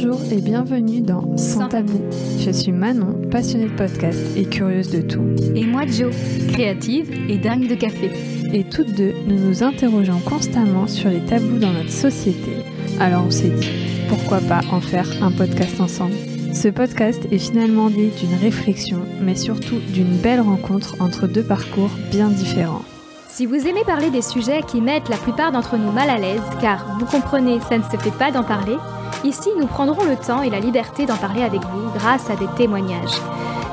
Bonjour et bienvenue dans Sans Tabou. Je suis Manon, passionnée de podcast et curieuse de tout. Et moi Jo, créative et dingue de café. Et toutes deux, nous nous interrogeons constamment sur les tabous dans notre société. Alors on s'est dit, pourquoi pas en faire un podcast ensemble ? Ce podcast est finalement né d'une réflexion, mais surtout d'une belle rencontre entre deux parcours bien différents. Si vous aimez parler des sujets qui mettent la plupart d'entre nous mal à l'aise, car vous comprenez, ça ne se fait pas d'en parler, ici nous prendrons le temps et la liberté d'en parler avec vous grâce à des témoignages.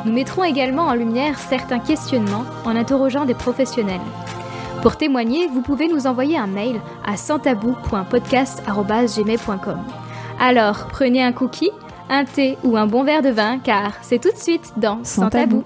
Nous mettrons également en lumière certains questionnements en interrogeant des professionnels. Pour témoigner, vous pouvez nous envoyer un mail à sanstabou.podcast@gmail.com. Alors, prenez un cookie, un thé ou un bon verre de vin, car c'est tout de suite dans Sans Tabou.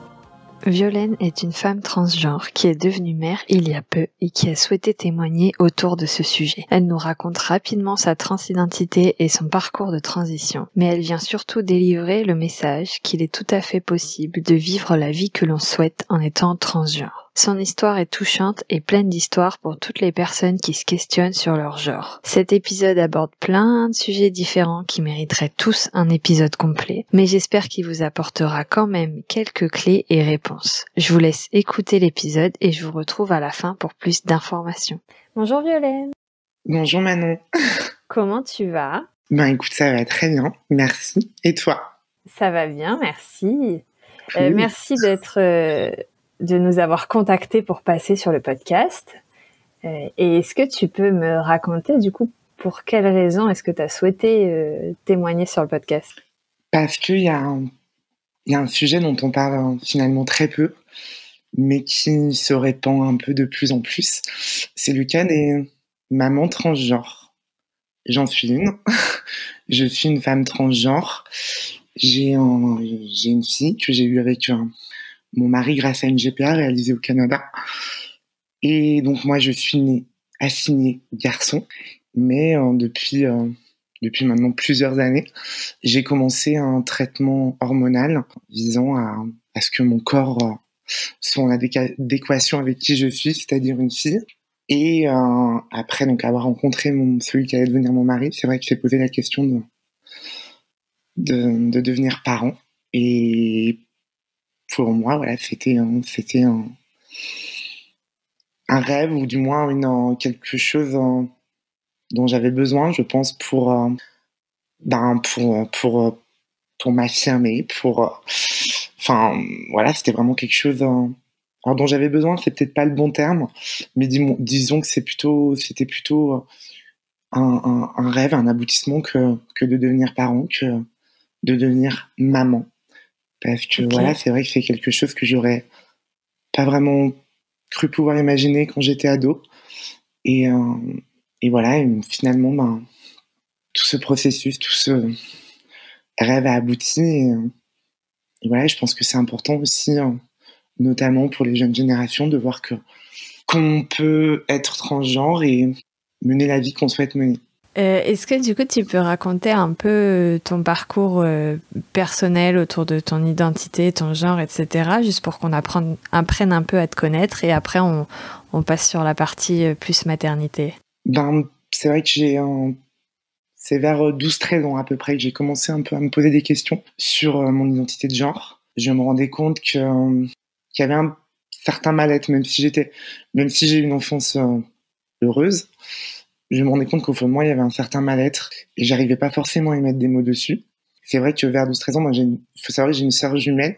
Violaine est une femme transgenre qui est devenue mère il y a peu et qui a souhaité témoigner autour de ce sujet. Elle nous raconte rapidement sa transidentité et son parcours de transition, mais elle vient surtout délivrer le message qu'il est tout à fait possible de vivre la vie que l'on souhaite en étant transgenre. Son histoire est touchante et pleine d'histoires pour toutes les personnes qui se questionnent sur leur genre. Cet épisode aborde plein de sujets différents qui mériteraient tous un épisode complet, mais j'espère qu'il vous apportera quand même quelques clés et réponses. Je vous laisse écouter l'épisode et je vous retrouve à la fin pour plus d'informations. Bonjour Violaine. Bonjour Manon. Comment tu vas ? Écoute, ça va très bien, merci. Et toi ? Ça va bien, merci. Cool. Merci de nous avoir contactés pour passer sur le podcast. Et est-ce que tu peux me raconter, du coup, pour quelles raisons est-ce que tu as souhaité témoigner sur le podcast ? Parce qu'il y a un sujet dont on parle finalement très peu, mais qui se répand un peu de plus en plus. C'est le cas des mamans transgenres. J'en suis une. Je suis une femme transgenre. J'ai une fille que j'ai eue avec mon mari grâce à une GPA réalisée au Canada. Et donc moi, je suis née assignée garçon, mais depuis maintenant plusieurs années, j'ai commencé un traitement hormonal visant à ce que mon corps soit en adéquation avec qui je suis, c'est-à-dire une fille. Et après donc avoir rencontré celui qui allait devenir mon mari, c'est vrai que j'ai posé la question de devenir parent. Et pour moi, voilà, c'était un rêve, ou du moins quelque chose dont j'avais besoin, je pense, pour m'affirmer, voilà, c'était vraiment quelque chose dont j'avais besoin. C'est peut-être pas le bon terme, mais disons que c'était plutôt un rêve, un aboutissement que de devenir parent, que de devenir maman. Parce que voilà, c'est vrai que c'est quelque chose que j'aurais pas vraiment cru pouvoir imaginer quand j'étais ado. Et voilà, et finalement, tout ce processus, tout ce rêve a abouti. Et voilà, je pense que c'est important aussi, notamment pour les jeunes générations, de voir qu'on peut être transgenre et mener la vie qu'on souhaite mener. Est-ce que du coup tu peux raconter un peu ton parcours personnel autour de ton identité, ton genre, etc., juste pour qu'on apprenne un peu à te connaître, et après on passe sur la partie plus maternité. C'est vrai que c'est vers 12-13 ans à peu près que j'ai commencé un peu à me poser des questions sur mon identité de genre. Je me rendais compte qu'il y avait un certain mal-être, même si j'ai eu une enfance heureuse. Je me rendais compte qu'au fond de moi, il y avait un certain mal-être et j'arrivais pas forcément à y mettre des mots dessus. C'est vrai que vers 12-13 ans, il faut savoir que j'ai une sœur jumelle.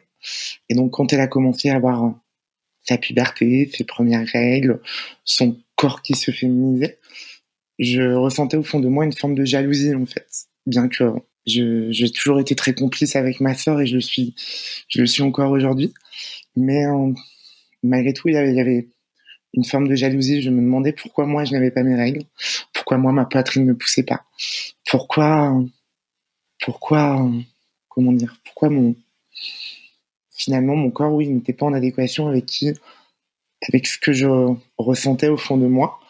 Et donc, quand elle a commencé à avoir sa puberté, ses premières règles, son corps qui se féminisait, je ressentais au fond de moi une forme de jalousie, en fait. Bien que j'ai toujours été très complice avec ma sœur et je le suis encore aujourd'hui. Mais malgré tout, il y avait une forme de jalousie. Je me demandais pourquoi moi je n'avais pas mes règles, pourquoi moi ma poitrine ne poussait pas, pourquoi finalement mon corps, oui, n'était pas en adéquation avec ce que je ressentais au fond de moi.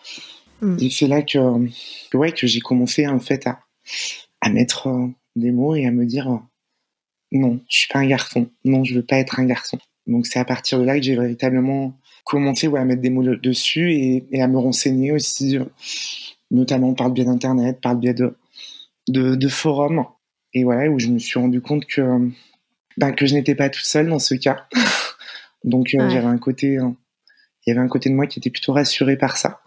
Et c'est là que j'ai commencé en fait à mettre des mots et à me dire non, je suis pas un garçon, non, je veux pas être un garçon. Donc c'est à partir de là que j'ai véritablement commencé à mettre des mots dessus et à me renseigner aussi, notamment par le biais d'internet, par le biais de forums. et voilà, où je me suis rendu compte que je n'étais pas toute seule dans ce cas. Donc Ouais. il y avait un côté de moi qui était plutôt rassuré par ça,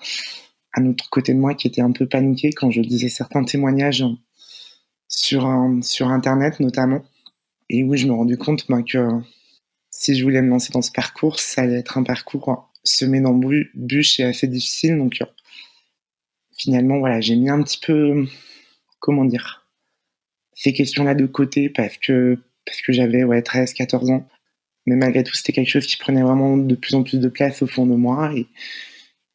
un autre côté de moi qui était un peu paniqué quand je lisais certains témoignages sur internet notamment, et où je me rendais compte que si je voulais me lancer dans ce parcours, ça allait être un parcours semé d'embûches et assez difficile. Donc finalement, voilà, j'ai mis un petit peu, comment dire, ces questions-là de côté parce que j'avais 13-14 ans. Mais malgré tout, c'était quelque chose qui prenait vraiment de plus en plus de place au fond de moi.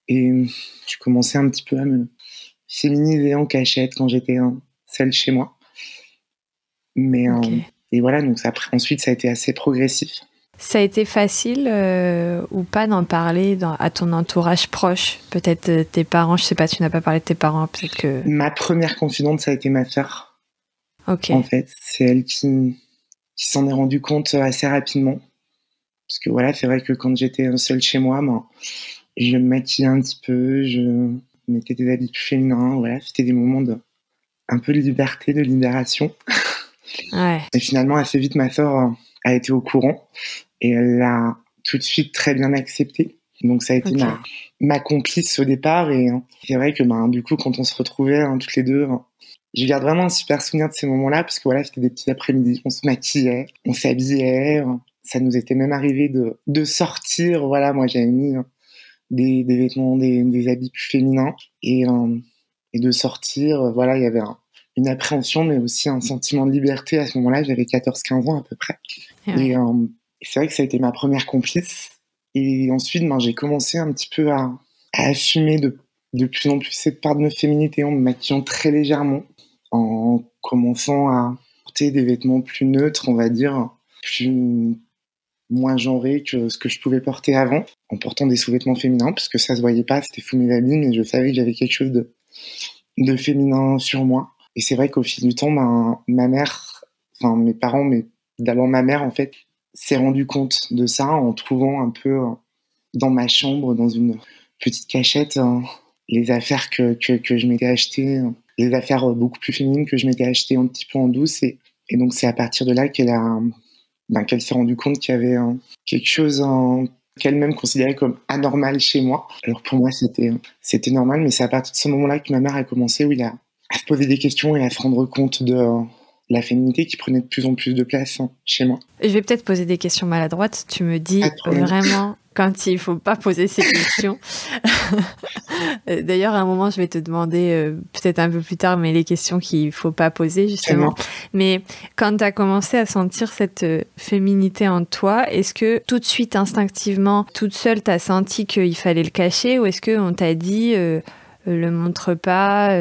Et je commençais un petit peu à me féminiser en cachette quand j'étais seule chez moi. Mais Ok. et voilà, donc ensuite, ça a été assez progressif. Ça a été facile ou pas d'en parler à ton entourage proche? Peut-être tes parents, je sais pas, tu n'as pas parlé de tes parents, peut-être que... Ma première confidente, ça a été ma sœur. Ok. En fait, c'est elle qui s'en est rendue compte assez rapidement. Parce que voilà, c'est vrai que quand j'étais seule chez moi, je me maquillais un petit peu, je mettais des habits plus féminins. Voilà, c'était des moments un peu de liberté, de libération. Ouais. Et finalement, assez vite, ma sœur a été au courant et elle l'a tout de suite très bien accepté. Donc ça a été Ok. ma complice au départ. Et c'est vrai que du coup, quand on se retrouvait toutes les deux, je garde vraiment un super souvenir de ces moments-là, parce que voilà, c'était des petits après-midi, on se maquillait, on s'habillait. Ça nous était même arrivé de sortir. Voilà, moi j'avais mis des vêtements, des habits plus féminins, et de sortir. Voilà, il y avait une appréhension, mais aussi un sentiment de liberté à ce moment-là. J'avais 14-15 ans à peu près. Ouais. Et c'est vrai que ça a été ma première complice. Et ensuite, j'ai commencé un petit peu à assumer de plus en plus cette part de ma féminité en me maquillant très légèrement, en commençant à porter des vêtements plus neutres, on va dire, moins genrés que ce que je pouvais porter avant, en portant des sous-vêtements féminins, parce que ça se voyait pas, c'était sous mes habits, mais je savais que j'avais quelque chose de féminin sur moi. Et c'est vrai qu'au fil du temps, ma mère, enfin mes parents, mais d'abord ma mère, en fait, s'est rendu compte de ça en trouvant un peu dans ma chambre, dans une petite cachette, les affaires que je m'étais achetées, les affaires beaucoup plus féminines que je m'étais achetées un petit peu en douce. Et donc c'est à partir de là qu'elle s'est rendue compte qu'il y avait quelque chose qu'elle-même considérait comme anormal chez moi. Alors pour moi, c'était normal, mais c'est à partir de ce moment-là que ma mère a commencé, oui, à se poser des questions et à se rendre compte de la féminité qui prenait de plus en plus de place chez moi. Je vais peut-être poser des questions maladroites. Tu me dis Pas de problème. vraiment quand il faut pas poser ces questions. D'ailleurs, à un moment, je vais te demander, peut-être un peu plus tard, mais les questions qu'il faut pas poser, justement. Mais quand tu as commencé à sentir cette féminité en toi, est-ce que tout de suite, instinctivement, toute seule, tu as senti qu'il fallait le cacher, ou est-ce qu'on t'a dit le montre pas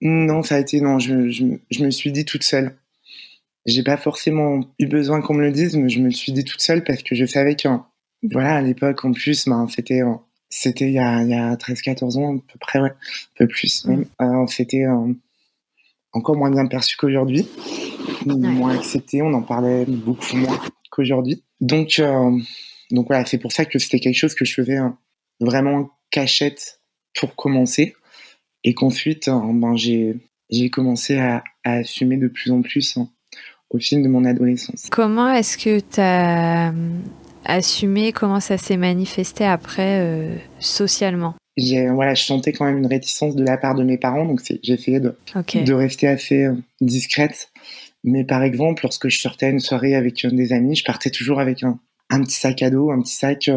Non, ça a été non. Je me suis dit toute seule. J'ai pas forcément eu besoin qu'on me le dise, mais je me le suis dit toute seule parce que je savais que, voilà, à l'époque, en plus, c'était il y a 13-14 ans, à peu près, ouais, un peu plus même. C'était encore moins bien perçu qu'aujourd'hui, moins accepté, on en parlait beaucoup moins qu'aujourd'hui. Donc voilà, c'est pour ça que c'était quelque chose que je faisais vraiment en cachette pour commencer, et qu'ensuite, j'ai commencé à assumer de plus en plus au fil de mon adolescence. Comment est-ce que tu as assumé, comment ça s'est manifesté après socialement? Je sentais quand même une réticence de la part de mes parents, donc j'ai essayé de rester assez discrète. Mais par exemple, lorsque je sortais à une soirée avec des amis, je partais toujours avec un petit sac à dos, un petit sac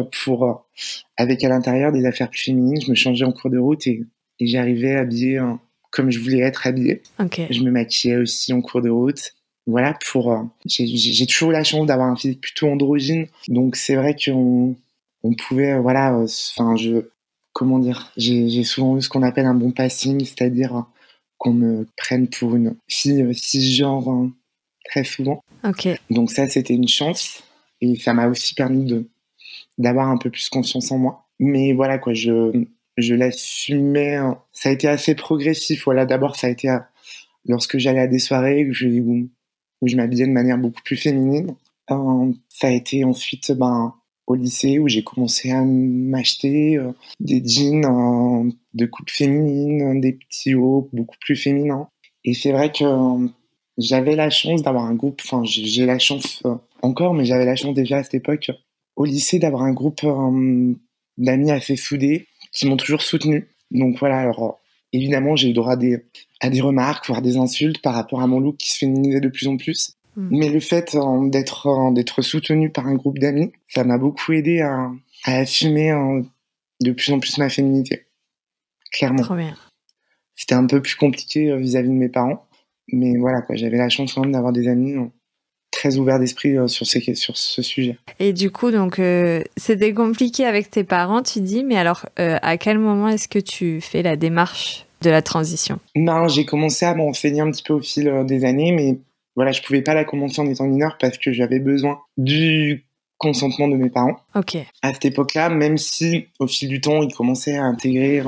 avec à l'intérieur des affaires plus féminines. Je me changeais en cours de route et j'arrivais habillée comme je voulais être habillée. Je me maquillais aussi en cours de route. Voilà, j'ai toujours eu la chance d'avoir un physique plutôt androgyne, donc c'est vrai qu'on pouvait, comment dire, j'ai souvent eu ce qu'on appelle un bon passing, c'est-à-dire qu'on me prenne pour une fille cisgenre très souvent. Donc ça, c'était une chance, et ça m'a aussi permis d'avoir un peu plus confiance en moi. Mais voilà, quoi, je l'assumais. Ça a été assez progressif. Voilà, d'abord, ça a été lorsque j'allais à des soirées où je m'habillais de manière beaucoup plus féminine. Ça a été ensuite au lycée, où j'ai commencé à m'acheter des jeans de coupe féminine, des petits hauts beaucoup plus féminins. Et c'est vrai que j'avais la chance d'avoir un groupe, enfin j'ai la chance encore, mais j'avais la chance déjà à cette époque au lycée d'avoir un groupe d'amis assez soudés qui m'ont toujours soutenu. Donc voilà, alors évidemment j'ai eu droit à des remarques, voire des insultes par rapport à mon look qui se féminisait de plus en plus. Mais le fait d'être soutenu par un groupe d'amis, ça m'a beaucoup aidé à assumer de plus en plus ma féminité. Clairement. Trop bien. C'était un peu plus compliqué vis-à-vis de mes parents. Mais voilà, quoi, j'avais la chance quand même d'avoir des amis très ouverts d'esprit sur ce sujet. Et du coup, donc, c'était compliqué avec tes parents, tu dis, mais alors, à quel moment est-ce que tu fais la démarche de la transition? Non, j'ai commencé à m'enseigner un petit peu au fil des années, mais voilà, je pouvais pas la commencer en étant mineure parce que j'avais besoin du consentement de mes parents. Ok. À cette époque-là, même si au fil du temps, ils commençaient à intégrer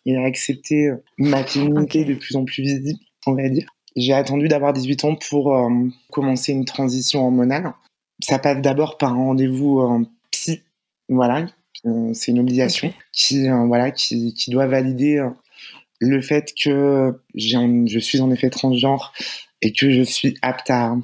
et à accepter ma féminité de plus en plus visible, on va dire. J'ai attendu d'avoir 18 ans pour commencer une transition hormonale. Ça passe d'abord par un rendez-vous psy, voilà, c'est une obligation qui doit valider le fait que je suis en effet transgenre et que je suis apte à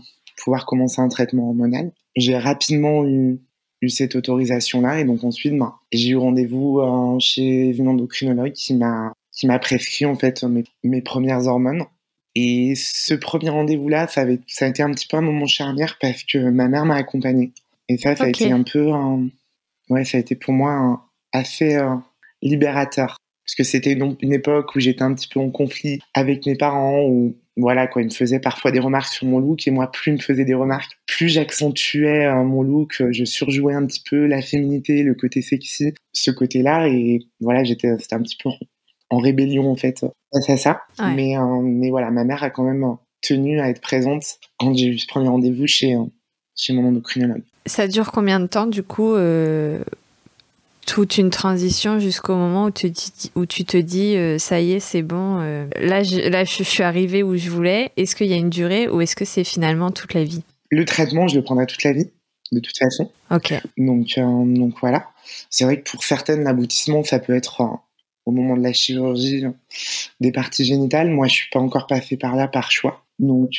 pouvoir commencer un traitement hormonal. J'ai rapidement eu cette autorisation-là et donc ensuite, j'ai eu rendez-vous chez une endocrinologue qui m'a prescrit en fait mes premières hormones. Et ce premier rendez-vous-là, ça a été un petit peu un moment charnière parce que ma mère m'a accompagnée. Et ça a été un peu, ça a été pour moi assez libérateur. Parce que c'était donc une époque où j'étais un petit peu en conflit avec mes parents, où voilà quoi, ils me faisaient parfois des remarques sur mon look et moi, plus ils me faisaient des remarques, plus j'accentuais mon look, je surjouais un petit peu la féminité, le côté sexy, ce côté-là, et voilà, c'était un petit peu en rébellion en fait face à ça. Ouais. Mais voilà, ma mère a quand même tenu à être présente quand j'ai eu ce premier rendez-vous chez mon endocrinologue. Ça dure combien de temps du coup toute une transition jusqu'au moment où tu te dis ça y est, c'est bon, là je suis arrivée où je voulais. Est-ce qu'il y a une durée ou est-ce que c'est finalement toute la vie? Le traitement, je le prendrai toute la vie, de toute façon. Ok. Donc voilà. C'est vrai que pour certaines, l'aboutissement, ça peut être au moment de la chirurgie des parties génitales. Moi, je suis pas encore passée par là par choix. Donc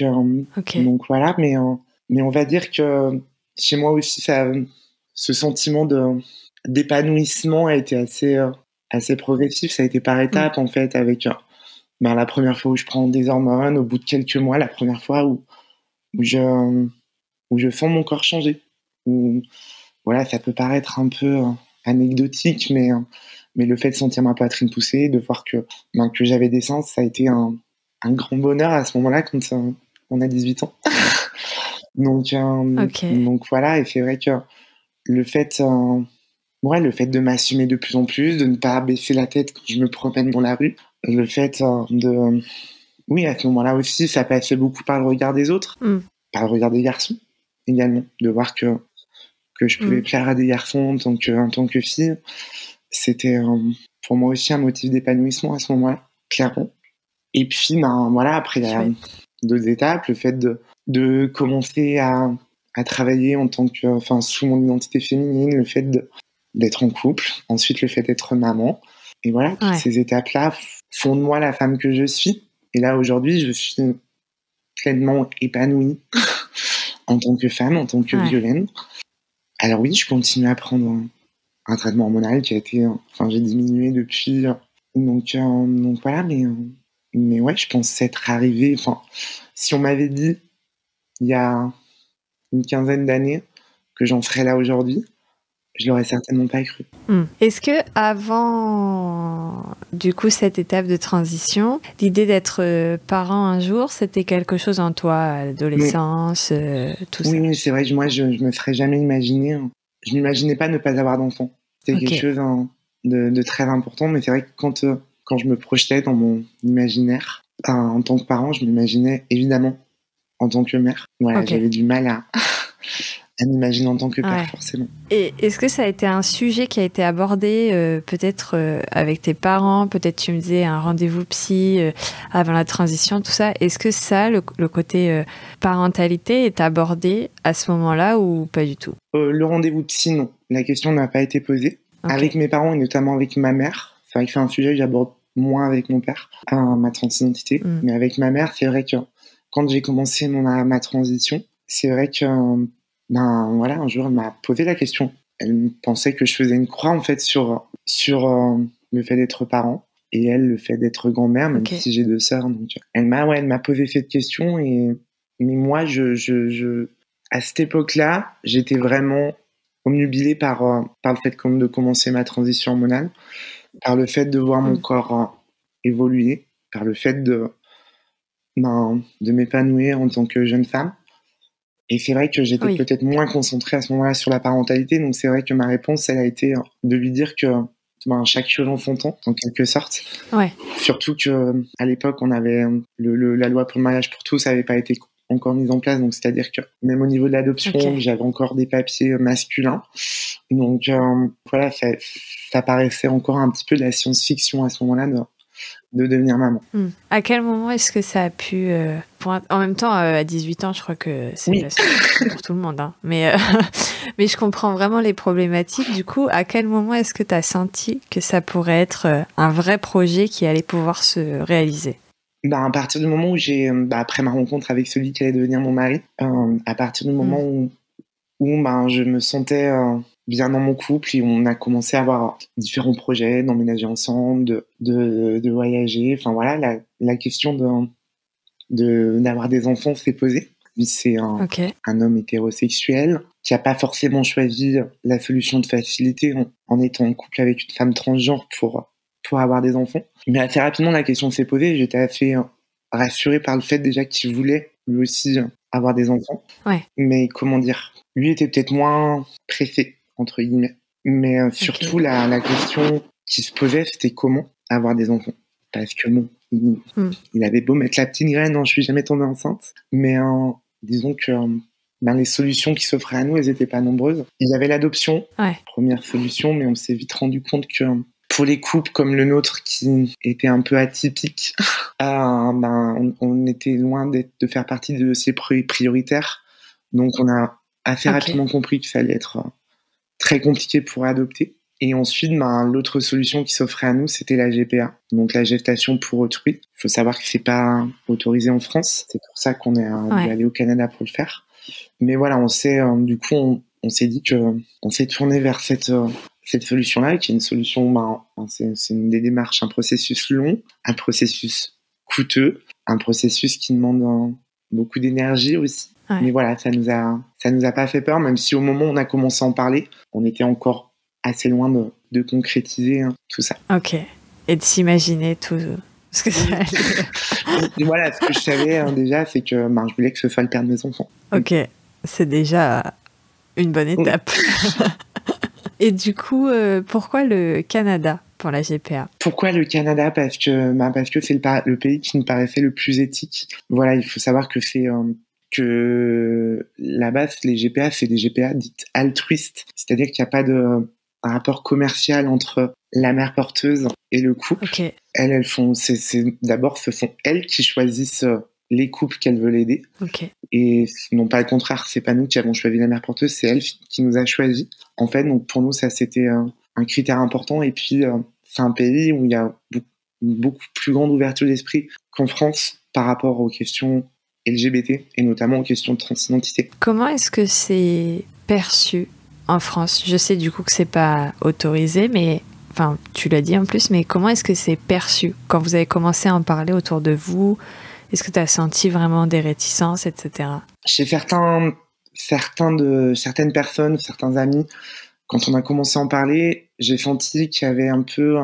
voilà. Mais on va dire que chez moi aussi, ce sentiment d'épanouissement a été assez progressif. Ça a été par étapes, en fait, avec la première fois où je prends des hormones, au bout de quelques mois, la première fois où je sens mon corps changer. Voilà, ça peut paraître un peu anecdotique, mais le fait de sentir ma poitrine pousser, de voir que j'avais des seins, ça a été un grand bonheur à ce moment-là quand on a 18 ans. Donc voilà, et c'est vrai que le fait de m'assumer de plus en plus, de ne pas baisser la tête quand je me promène dans la rue, le fait oui, à ce moment-là aussi, ça passait beaucoup par le regard des autres, par le regard des garçons également, de voir que je pouvais plaire à des garçons en tant que fille. C'était pour moi aussi un motif d'épanouissement à ce moment-là, clairement. Et puis, après, il y a d'autres étapes, le fait de commencer à travailler sous mon identité féminine, le fait d'être en couple, ensuite le fait d'être maman. Et voilà, toutes ces étapes-là font de moi la femme que je suis. Et là, aujourd'hui, je suis pleinement épanouie en tant que femme, en tant que Violaine. Alors oui, je continue à prendre un traitement hormonal qui a été... j'ai diminué depuis... Donc voilà, mais ouais, je pense être arrivée... si on m'avait dit, il y a une quinzaine d'années, que j'en serais là aujourd'hui, je l'aurais certainement pas cru. Est-ce que avant, du coup, cette étape de transition, l'idée d'être parent un jour, c'était quelque chose en toi, à l'adolescence, tout ça? Oui, c'est vrai, moi, je me serais jamais imaginé. Je m'imaginais pas ne pas avoir d'enfant. C'était quelque chose de très important, mais c'est vrai que quand je me projetais dans mon imaginaire, en tant que parent, je m'imaginais évidemment en tant que mère. Voilà, j'avais du mal à m'imaginer en tant que père, forcément. Et est-ce que ça a été un sujet qui a été abordé peut-être avec tes parents? Peut-être tu me disais un rendez-vous psy avant la transition, tout ça. Est-ce que ça, le côté parentalité, est abordé à ce moment-là ou pas du tout? Le rendez-vous psy, non. La question n'a pas été posée. Avec mes parents et notamment avec ma mère, c'est vrai que c'est un sujet que j'aborde moins avec mon père, ma transidentité. Mais avec ma mère, c'est vrai que quand j'ai commencé ma transition, c'est vrai que voilà, un jour elle m'a posé la question. Elle pensait que je faisais une croix en fait sur le fait d'être parent et elle le fait d'être grand-mère, même si j'ai 2 sœurs. Donc elle m'a posé cette question mais moi à cette époque-là, j'étais vraiment obnubilé par le fait de commencer ma transition hormonale, par le fait de voir mon corps évoluer, par le fait de m'épanouir en tant que jeune femme. Et c'est vrai que j'étais peut-être moins concentrée à ce moment-là sur la parentalité, donc c'est vrai que ma réponse, elle a été de lui dire que chaque chose en son temps, en quelque sorte. Ouais. Surtout que à l'époque, on avait la loi pour le mariage pour tous n'avait pas été encore mise en place, donc c'est-à-dire que même au niveau de l'adoption, j'avais encore des papiers masculins. Donc voilà, ça paraissait encore un petit peu de la science-fiction à ce moment-là de devenir maman. À quel moment est-ce que ça a pu... En même temps, à 18 ans, je crois que c'est la solution pour tout le monde. Hein. Mais je comprends vraiment les problématiques. Du coup, à quel moment est-ce que tu as senti que ça pourrait être un vrai projet qui allait pouvoir se réaliser ? À partir du moment où après ma rencontre avec celui qui allait devenir mon mari, à partir du moment où je me sentais bien dans mon couple et on a commencé à avoir différents projets, d'emménager ensemble, de voyager. Enfin voilà, la question d'avoir des enfants s'est posée. Lui, c'est un homme hétérosexuel qui n'a pas forcément choisi la solution de facilité en étant en couple avec une femme transgenre pour avoir des enfants. Mais assez rapidement, la question s'est posée. J'étais assez rassurée par le fait déjà qu'il voulait lui aussi avoir des enfants. Ouais. Mais comment dire, lui était peut-être moins pressé, entre guillemets. Mais surtout, la question qui se posait, c'était comment avoir des enfants. Parce que bon, il avait beau mettre la petite graine, je suis jamais tombée enceinte. Mais disons que les solutions qui s'offraient à nous, elles n'étaient pas nombreuses. Il y avait l'adoption, première solution, mais on s'est vite rendu compte que pour les couples comme le nôtre qui étaient un peu atypiques, on était loin de faire partie de ces prioritaires. Donc on a assez rapidement compris que ça allait être très compliqué pour adopter. Et ensuite, l'autre solution qui s'offrait à nous, c'était la GPA, donc la gestation pour autrui. Il faut savoir que c'est pas autorisé en France. C'est pour ça qu'on est dû aller au Canada pour le faire. Mais voilà, on s'est dit que on s'est tourné vers cette solution-là, qui est une solution, c'est une des démarches, un processus long, un processus coûteux, un processus qui demande beaucoup d'énergie aussi. Mais voilà, ça nous a pas fait peur, même si au moment où on a commencé à en parler, on était encore assez loin de concrétiser tout ça. Ok. Et de s'imaginer tout ce que ça allait. Et voilà, ce que je savais déjà, c'est que je voulais que ce soit le père de mes enfants. Ok. C'est déjà une bonne étape. Oui. Et du coup, pourquoi le Canada pour la GPA ? Pourquoi le Canada ? Parce que c'est le pays qui me paraissait le plus éthique. Voilà, il faut savoir que c'est que là-bas, les GPA, c'est des GPA dites altruistes. C'est-à-dire qu'il n'y a pas de rapport commercial entre la mère porteuse et le couple. Okay. Elles font, d'abord, ce sont elles qui choisissent les couples qu'elles veulent aider. Okay. Et non pas le contraire, c'est pas nous qui avons choisi la mère porteuse, c'est elle qui nous a choisi. En fait, donc pour nous, ça c'était un critère important. Et puis, c'est un pays où il y a une beaucoup plus grande ouverture d'esprit qu'en France par rapport aux questions LGBT et notamment aux questions de transidentité. Comment est-ce que c'est perçu en France ? Je sais du coup que c'est pas autorisé, mais enfin, tu l'as dit en plus, mais comment est-ce que c'est perçu quand vous avez commencé à en parler autour de vous ? Est-ce que tu as senti vraiment des réticences, etc. Chez certaines personnes, certains amis, quand on a commencé à en parler, j'ai senti qu'il y avait un peu,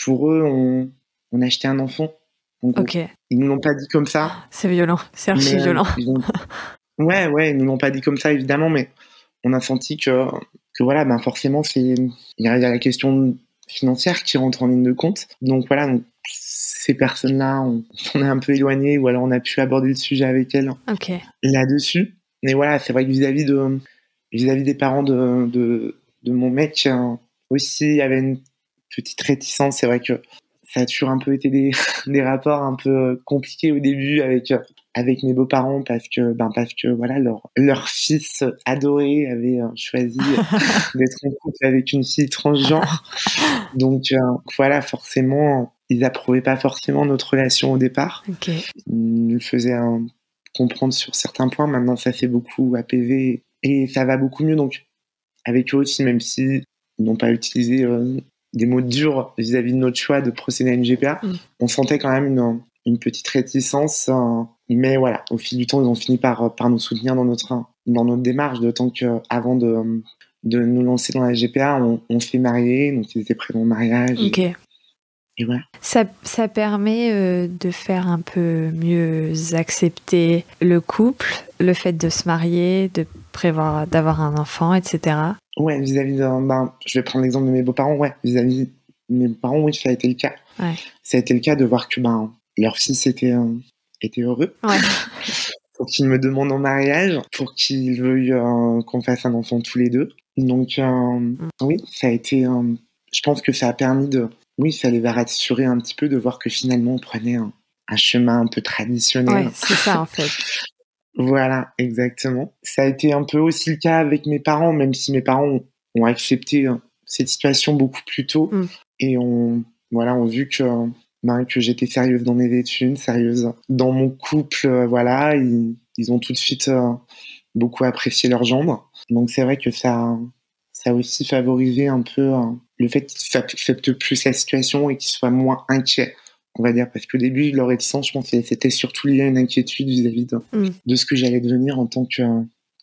pour eux, on achetait un enfant. Donc, ils nous l'ont pas dit comme ça. C'est violent, c'est archi violent. Ouais, ils nous l'ont pas dit comme ça, évidemment, mais on a senti que voilà, forcément, il y a la question financière qui rentre en ligne de compte. Donc voilà, ces personnes-là, on est un peu éloignés, ou alors on a pu aborder le sujet avec elles là-dessus. Mais voilà, c'est vrai que vis-à-vis des parents de mon mec, aussi, il y avait une petite réticence. C'est vrai que ça a toujours un peu été des rapports un peu compliqués au début avec mes beaux-parents parce que voilà, leur fils adoré avait choisi d'être en couple avec une fille transgenre. Donc voilà, forcément, ils approuvaient pas forcément notre relation au départ. Ils nous le faisaient comprendre sur certains points. Maintenant, ça s'est beaucoup apaisé et ça va beaucoup mieux. Donc, avec eux aussi, même si ils n'ont pas utilisé des mots durs vis-à-vis de notre choix de procéder à une GPA, on sentait quand même une petite réticence. Mais voilà, au fil du temps, ils ont fini par nous soutenir dans notre démarche, d'autant qu'avant de nous lancer dans la GPA, on s'est mariés, donc ils étaient présents au mariage. Ok. Et voilà. Ça permet de faire un peu mieux accepter le couple, le fait de se marier, de prévoir d'avoir un enfant, etc. Ouais, vis-à-vis je vais prendre l'exemple de mes beaux-parents, vis-à-vis de mes beaux-parents, oui, ça a été le cas. Ouais. Ça a été le cas de voir que leur fils était heureux. Ouais. Pour qu'il me demande en mariage, pour qu'il veuille qu'on fasse un enfant tous les deux. Donc, oui, ça a été... je pense que ça a permis oui, ça les a rassurés un petit peu de voir que finalement, on prenait un chemin un peu traditionnel. Ouais, c'est ça, en fait. Voilà, exactement. Ça a été un peu aussi le cas avec mes parents, même si mes parents ont accepté cette situation beaucoup plus tôt. Et ont vu que j'étais sérieuse dans mes études, sérieuse dans mon couple. Voilà, ils ont tout de suite beaucoup apprécié leur gendre. Donc c'est vrai que ça a aussi favorisé un peu le fait qu'ils acceptent plus la situation et qu'ils soient moins inquiets, on va dire, parce qu'au début, leur réticence, je pense que c'était surtout lié à une inquiétude vis-à-vis de ce que j'allais devenir en tant que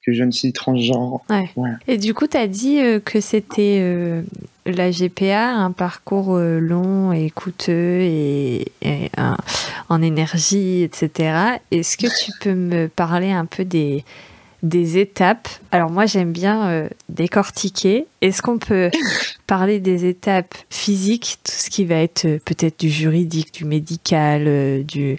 jeune fille transgenre. Ouais. Voilà. Et du coup, tu as dit que c'était la GPA, un parcours long et coûteux et en énergie, etc. Est-ce que tu peux me parler un peu des étapes? Alors moi, j'aime bien décortiquer. Est-ce qu'on peut parler des étapes physiques, tout ce qui va être peut-être du juridique, du médical, du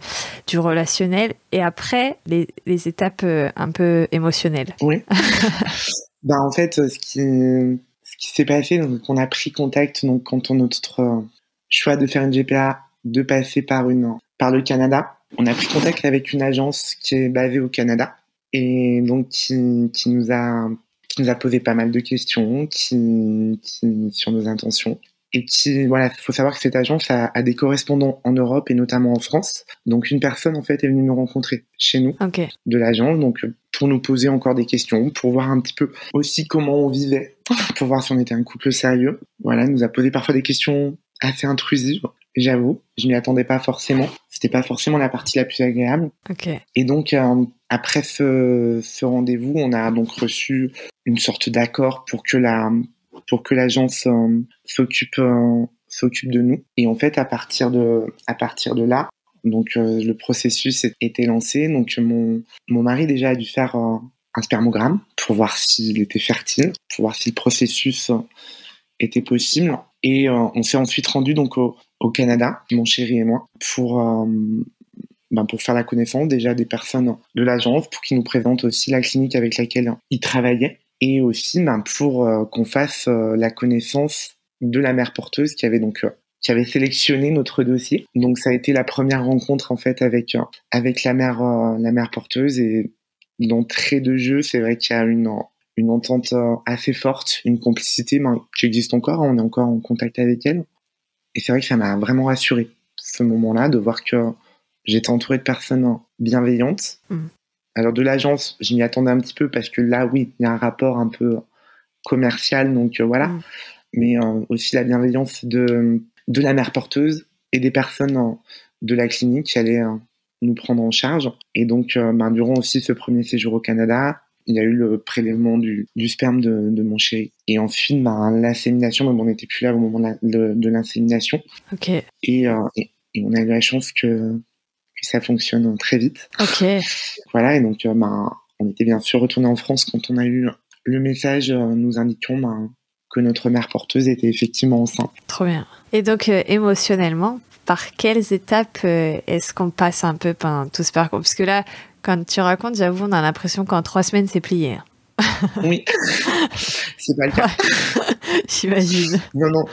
relationnel, et après, les étapes un peu émotionnelles? Oui. En fait, ce qui s'est passé, donc on a pris contact donc, quand notre choix de faire une GPA, de passer par le Canada. On a pris contact avec une agence qui est basée au Canada. Et donc qui nous a posé pas mal de questions sur nos intentions, et il faut savoir que cette agence a des correspondants en Europe et notamment en France. Donc une personne en fait est venue nous rencontrer chez nous, de l'agence, donc pour nous poser encore des questions, pour voir un petit peu aussi comment on vivait, pour voir si on était un couple sérieux. Voilà, elle nous a posé parfois des questions assez intrusives. J'avoue, je m'y attendais pas forcément. C'était pas forcément la partie la plus agréable. Et donc, après ce rendez-vous, on a donc reçu une sorte d'accord pour que l'agence s'occupe de nous. Et en fait, à partir de là, donc le processus était lancé. Donc mon mari déjà a dû faire un spermogramme pour voir s'il était fertile, pour voir si le processus était possible. Et on s'est ensuite rendu donc au Canada, mon chéri et moi, pour faire la connaissance déjà des personnes de l'agence, pour qu'ils nous présentent aussi la clinique avec laquelle ils travaillaient, et aussi pour qu'on fasse la connaissance de la mère porteuse qui avait sélectionné notre dossier. Donc ça a été la première rencontre en fait avec la mère porteuse, et d'entrée de jeu, c'est vrai qu'il y a une entente assez forte, une complicité qui existe encore, on est encore en contact avec elle. Et c'est vrai que ça m'a vraiment rassuré, ce moment-là, de voir que j'étais entouré de personnes bienveillantes. Alors de l'agence, je m'y attendais un petit peu parce que là, oui, il y a un rapport un peu commercial, donc voilà. Mais aussi la bienveillance de la mère porteuse et des personnes de la clinique qui allaient nous prendre en charge. Et donc, durant aussi ce premier séjour au Canada, il y a eu le prélèvement du sperme de mon chéri. Et ensuite, l'insémination, mais on n'était plus là au moment de l'insémination. Et on a eu la chance que ça fonctionne très vite. Voilà, et donc on était bien sûr retourné en France quand on a eu le message nous indiquant que notre mère porteuse était effectivement enceinte. Trop bien. Et donc émotionnellement, par quelles étapes est-ce qu'on passe un peu pendant tout ce parcours? Parce que là, quand tu racontes, j'avoue, on a l'impression qu'en 3 semaines, c'est plié. Oui, c'est pas le cas. J'imagine. Non.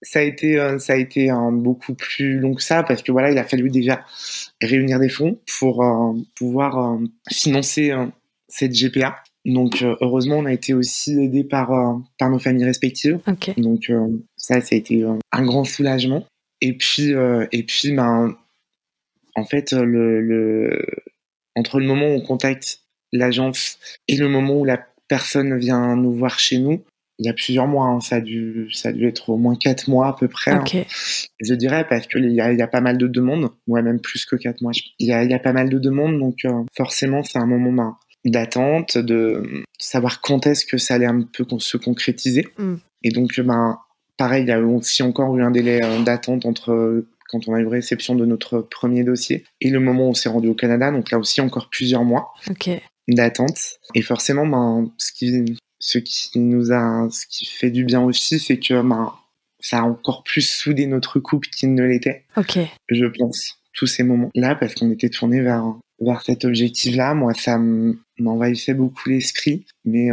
Ça a été beaucoup plus long que ça, parce que voilà, il a fallu déjà réunir des fonds pour pouvoir financer cette GPA. Donc heureusement, on a été aussi aidés par nos familles respectives. Donc ça a été un grand soulagement. Et puis en fait, entre le moment où on contacte l'agence et le moment où la personne vient nous voir chez nous, il y a plusieurs mois, hein. Ça a dû être au moins 4 mois à peu près, Ok. hein, je dirais, parce qu'il y a pas mal de demandes, ouais, même plus que 4 mois. Il y a pas mal de demandes, donc forcément, c'est un moment d'attente, de savoir quand est-ce que ça allait un peu se concrétiser. Et donc, pareil, il y a aussi encore eu un délai d'attente entre quand on a eu réception de notre premier dossier et le moment où on s'est rendu au Canada. Donc là aussi, encore plusieurs mois d'attente. Et forcément, ce qui fait du bien aussi, c'est que ça a encore plus soudé notre couple qu'il ne l'était. Je pense, tous ces moments-là, parce qu'on était tourné vers cet objectif-là. Moi, ça m'envahissait beaucoup l'esprit, mais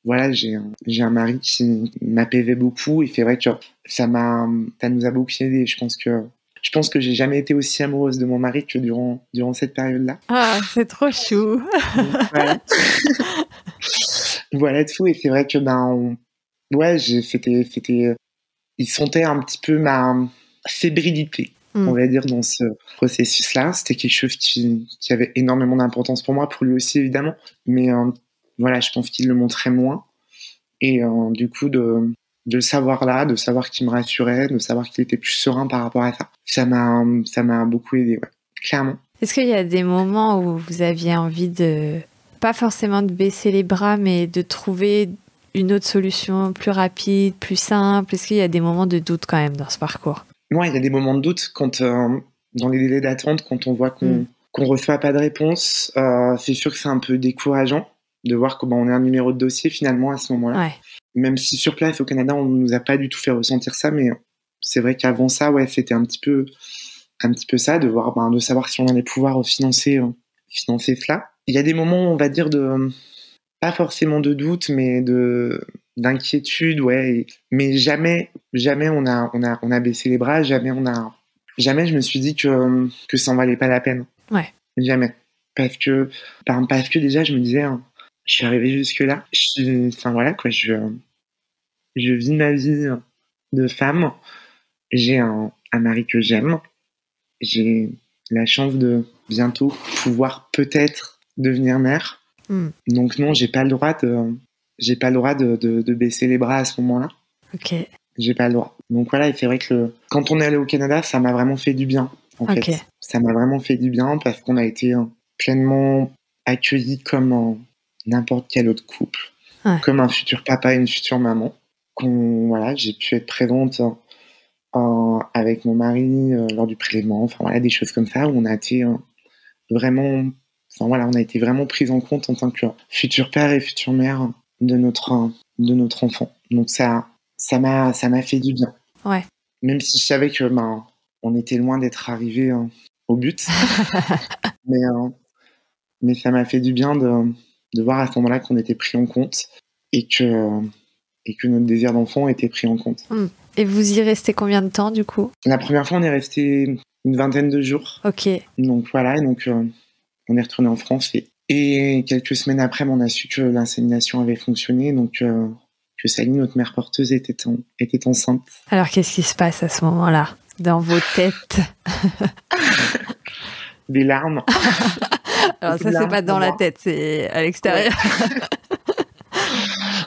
voilà, j'ai un mari qui m'apaisait beaucoup, et c'est vrai que ça nous a beaucoup aidé. Je pense que j'ai jamais été aussi amoureuse de mon mari que durant cette période-là. Ah, c'est trop chou. Donc, voilà. Voilà tout, et c'est vrai que il sentait un petit peu ma fébrilité, on va dire, dans ce processus-là. C'était quelque chose qui avait énormément d'importance pour moi, pour lui aussi évidemment, mais voilà, je pense qu'il le montrait moins, et du coup de le savoir là, de savoir qu'il me rassurait, de savoir qu'il était plus serein par rapport à ça, ça m'a beaucoup aidé, ouais, clairement. Est-ce qu'il y a des moments où vous aviez envie pas forcément de baisser les bras, mais de trouver une autre solution plus rapide, plus simple? Est-ce qu'il y a des moments de doute quand même dans ce parcours? Ouais, il y a des moments de doute quand, dans les délais d'attente, quand on voit qu'on reçoit pas de réponse. C'est sûr que c'est un peu décourageant de voir qu'on est un numéro de dossier finalement à ce moment-là. Ouais. Même si sur place au Canada, on nous a pas du tout fait ressentir ça, mais c'est vrai qu'avant ça, ouais, c'était un petit peu ça, de savoir si on allait pouvoir financer cela. Il y a des moments, on va dire, pas forcément de doute, mais d'inquiétude, ouais. Mais jamais on a baissé les bras, jamais je me suis dit que ça en valait pas la peine. Ouais. Jamais. Parce que déjà, je me disais, je suis arrivée jusque-là. Voilà, quoi, je vis ma vie de femme. J'ai un mari que j'aime. J'ai la chance de bientôt pouvoir peut-être devenir mère. Donc non, j'ai pas le droit de baisser les bras à ce moment-là. Ok. J'ai pas le droit. Donc voilà, et c'est vrai que quand on est allé au Canada, ça m'a vraiment fait du bien, en fait. Ça m'a vraiment fait du bien parce qu'on a été pleinement accueillis comme n'importe quel autre couple. Ouais. Comme un futur papa et une future maman. Voilà, j'ai pu être présente avec mon mari lors du prélèvement, enfin voilà, des choses comme ça, où on a été vraiment... Enfin voilà, on a été vraiment pris en compte en tant que futur père et future mère de notre enfant. Donc ça m'a fait du bien. Ouais. Même si je savais que on était loin d'être arrivé au but. mais ça m'a fait du bien de voir à ce moment-là qu'on était pris en compte et que notre désir d'enfant était pris en compte. Et vous y restez combien de temps du coup? La première fois, on est resté une vingtaine de jours. Ok. Donc voilà, on est retourné en France et quelques semaines après, on a su que l'insémination avait fonctionné, donc que Sally, notre mère porteuse, était enceinte. Alors qu'est-ce qui se passe à ce moment-là dans vos têtes? Des larmes. Alors ça, c'est pas dans la tête, c'est à l'extérieur.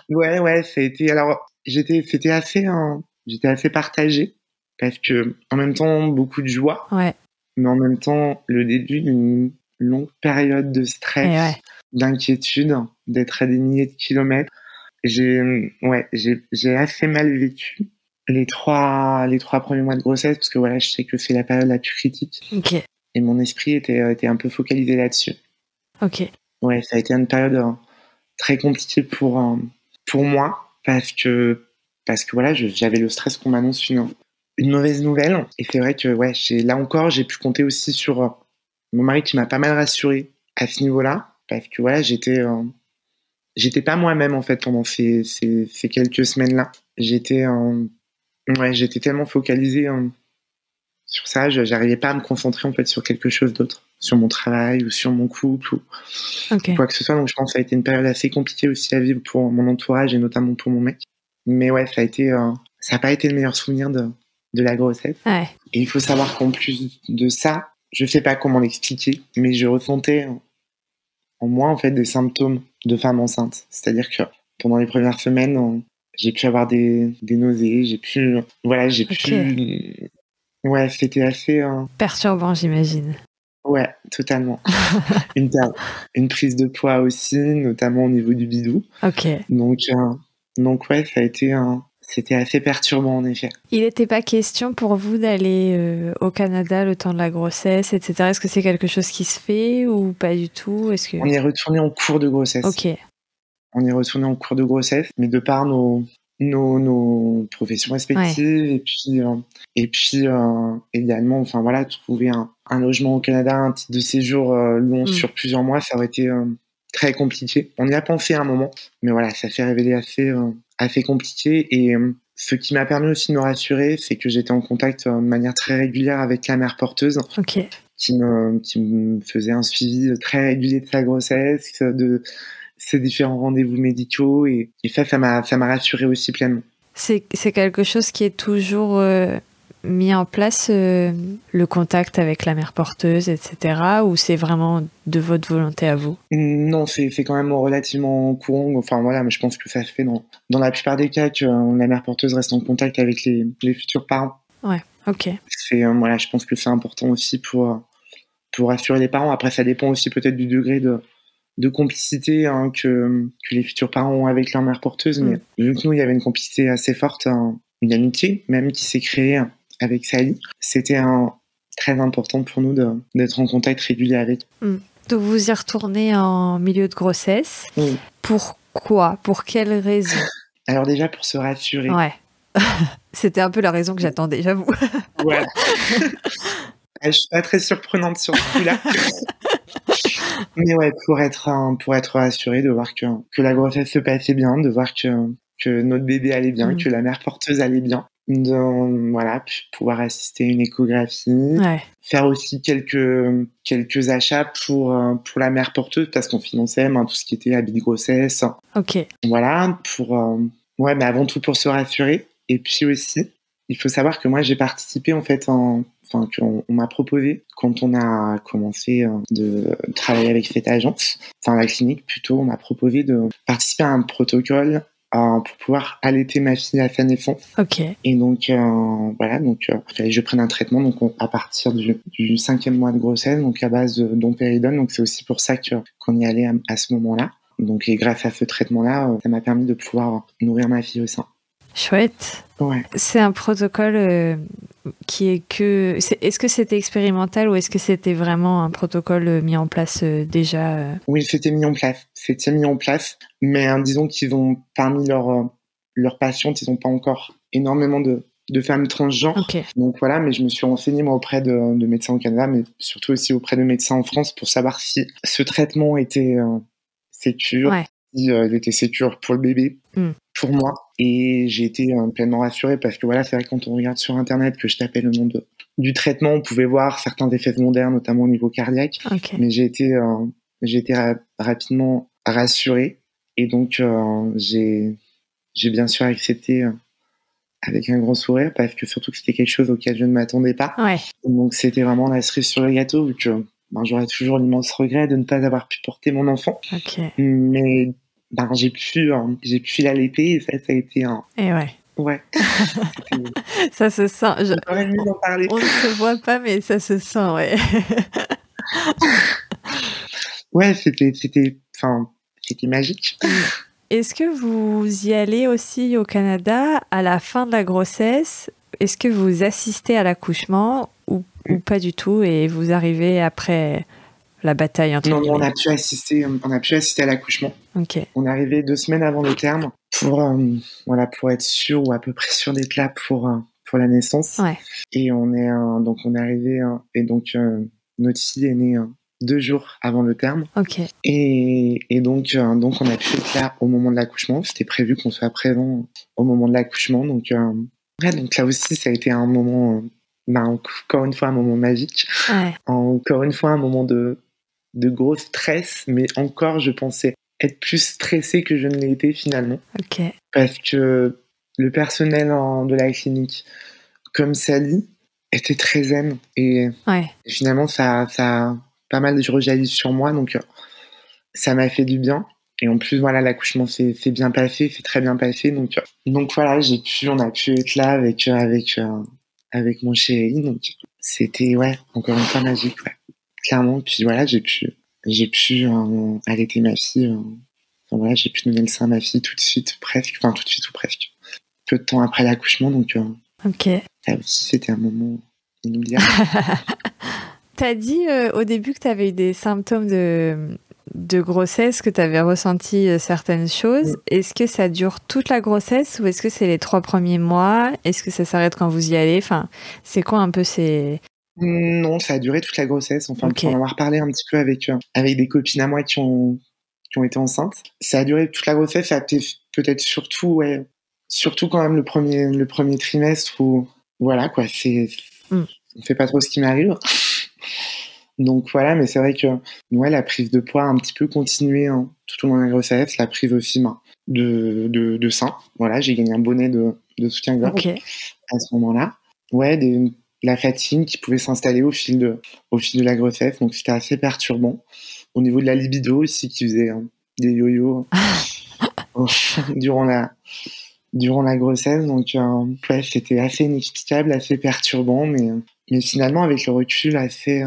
Ouais, ça a été... Alors, j'étais assez partagée parce que en même temps, beaucoup de joie. Ouais. Mais en même temps, le début d'une longue période de stress, d'inquiétude, d'être à des milliers de kilomètres. J'ai assez mal vécu les trois premiers mois de grossesse parce que voilà, je sais que c'est la période la plus critique. Ok. Et mon esprit était un peu focalisé là-dessus. Ok. Ouais, ça a été une période très compliquée pour moi parce que voilà, j'avais le stress qu'on m'annonce une mauvaise nouvelle. Et c'est vrai que là encore, j'ai pu compter aussi sur mon mari qui m'a pas mal rassuré à ce niveau-là, parce que voilà, j'étais pas moi-même en fait pendant ces quelques semaines-là. J'étais tellement focalisée sur ça, j'arrivais pas à me concentrer en fait sur quelque chose d'autre, sur mon travail ou sur mon couple ou quoi que ce soit. Donc je pense que ça a été une période assez compliquée aussi à vivre pour mon entourage et notamment pour mon mec. Mais ouais, ça a pas été le meilleur souvenir de la grossesse. Ouais. Et il faut savoir qu'en plus de ça, je sais pas comment l'expliquer, mais je ressentais en moi en fait des symptômes de femme enceinte. C'est-à-dire que pendant les premières semaines, j'ai pu avoir des nausées, j'ai pu ouais, c'était assez perturbant, j'imagine. Ouais, totalement. une une prise de poids aussi, notamment au niveau du bidou. Ok. Donc ouais, c'était assez perturbant en effet. Il n'était pas question pour vous d'aller au Canada le temps de la grossesse, etc. Est-ce que c'est quelque chose qui se fait ou pas du tout? On y est retourné en cours de grossesse. Ok. On y est retourné en cours de grossesse, mais de par nos professions respectives, et puis également, enfin voilà, trouver un logement au Canada, un titre de séjour long sur plusieurs mois, ça aurait été très compliqué. On y a pensé à un moment, mais voilà, ça s'est révélé assez compliqué. Et ce qui m'a permis aussi de me rassurer, c'est que j'étais en contact de manière très régulière avec la mère porteuse, qui me faisait un suivi très régulier de sa grossesse, de ses différents rendez-vous médicaux, et ça m'a rassuré aussi pleinement. C'est quelque chose qui est toujours mis en place, le contact avec la mère porteuse, etc. ou c'est vraiment de votre volonté à vous? Non, c'est quand même relativement courant. Enfin voilà, mais je pense que ça se fait dans la plupart des cas que la mère porteuse reste en contact avec les futurs parents. Ouais, ok. Voilà, je pense que c'est important aussi pour rassurer les parents. Après, ça dépend aussi peut-être du degré de complicité que les futurs parents ont avec leur mère porteuse, mais vu que nous, il y avait une complicité assez forte, une amitié même qui s'est créée avec Sally, c'était très important pour nous d'être en contact régulier avec. Donc vous y retournez en milieu de grossesse. Oui. Pourquoi? Pour quelle raison? Alors déjà, pour se rassurer. Ouais. C'était un peu la raison que j'attendais, j'avoue. Ouais. Je suis pas très surprenante sur ce coup-là. Mais ouais, pour être rassurée, de voir que la grossesse se passait bien, de voir que notre bébé allait bien, que la mère porteuse allait bien. Voilà, puis pouvoir assister à une échographie, faire aussi quelques achats pour la mère porteuse, parce qu'on finançait tout ce qui était habits de grossesse. Ok. Voilà, mais avant tout pour se rassurer. Et puis aussi, il faut savoir que moi j'ai participé en fait qu'on m'a proposé quand on a commencé de travailler avec cette agence, enfin la clinique plutôt, on m'a proposé de participer à un protocole pour pouvoir allaiter ma fille à sa naissance. Ok. Et donc voilà, il fallait que je prenne un traitement à partir du 5e mois de grossesse, donc à base de domperidone. Donc c'est aussi pour ça qu'on y allait à ce moment-là. Donc et grâce à ce traitement-là, ça m'a permis de pouvoir nourrir ma fille au sein. Chouette. Ouais. C'est un protocole qui est que... Est-ce que c'était expérimental ou est-ce que c'était vraiment un protocole mis en place déjà Oui, c'était mis en place. C'était mis en place, mais disons qu'ils ont, parmi leurs patientes, ils n'ont pas encore énormément de femmes transgenres. Okay. Donc voilà, mais je me suis renseignée moi auprès de médecins au Canada, mais surtout aussi auprès de médecins en France pour savoir si ce traitement était sécure, si il était sécure pour le bébé, pour moi. Et j'ai été pleinement rassurée parce que voilà, c'est vrai que quand on regarde sur Internet, que je tapais le nom du traitement, on pouvait voir certains effets secondaires, notamment au niveau cardiaque. Okay. Mais j'ai été rapidement rassurée. Et donc, j'ai bien sûr accepté avec un grand sourire parce que surtout que c'était quelque chose auquel je ne m'attendais pas. Ouais. Donc, c'était vraiment la cerise sur le gâteau vu que j'aurais toujours l'immense regret de ne pas avoir pu porter mon enfant. Okay. Mais j'ai pu l'allaiter et ça a été un... Et ouais. Ouais. Ça se sent. J'aurais mieux d'en parler. On ne se voit pas, mais ça se sent, ouais. Ouais, c'était magique. Est-ce que vous y allez aussi au Canada à la fin de la grossesse? Est-ce que vous assistez à l'accouchement ou pas du tout et vous arrivez après la bataille entre guillemets? Non, on a pu assister à l'accouchement. Ok. On est arrivé 2 semaines avant le terme pour être sûr ou à peu près sûr d'être là pour la naissance. Ouais. Et on est arrivé et donc notre fille est née 2 jours avant le terme. Ok. Et donc on a pu être là au moment de l'accouchement. C'était prévu qu'on soit présent au moment de l'accouchement. Donc là aussi ça a été un moment, encore une fois un moment magique. Ouais. Encore une fois un moment de gros stress, mais encore je pensais être plus stressée que je ne l'ai été finalement. Ok. Parce que le personnel de la clinique, comme Sally, était très zen et finalement ça a pas mal rejailli sur moi. Donc ça m'a fait du bien. Et en plus, voilà, l'accouchement s'est bien passé, s'est très bien passé. Donc voilà, on a pu être là avec mon chéri. Donc c'était, ouais, encore une fois magique, ouais. Clairement. Puis voilà, j'ai pu allaiter ma fille. Enfin, voilà, j'ai pu donner le sein à ma fille tout de suite, presque. Enfin, tout de suite ou presque. Peu de temps après l'accouchement. Donc, Ok. ça aussi, c'était un moment inoubliable. T'as dit au début que t'avais eu des symptômes de grossesse, que t'avais ressenti certaines choses. Est-ce que ça dure toute la grossesse ou est-ce que c'est les 3 premiers mois? Est-ce que ça s'arrête quand vous y allez? Enfin, c'est quoi un peu ces... Non, ça a duré toute la grossesse. Enfin, Ok. pour en avoir parlé un petit peu avec des copines à moi qui ont été enceintes, ça a duré toute la grossesse. Ça a été peut-être surtout quand même le premier trimestre où, voilà, quoi, on fait pas trop ce qui m'arrive. Donc voilà, mais c'est vrai que ouais, la prise de poids a un petit peu continué tout au long de la grossesse, la prise aussi de sein. Voilà, j'ai gagné un bonnet de soutien-gorge à ce moment-là. Ouais, la fatigue qui pouvait s'installer au fil de la grossesse, donc c'était assez perturbant. Au niveau de la libido aussi, qui faisait des yo-yo durant la grossesse, donc ouais, c'était assez inexplicable, assez perturbant, mais finalement avec le recul assez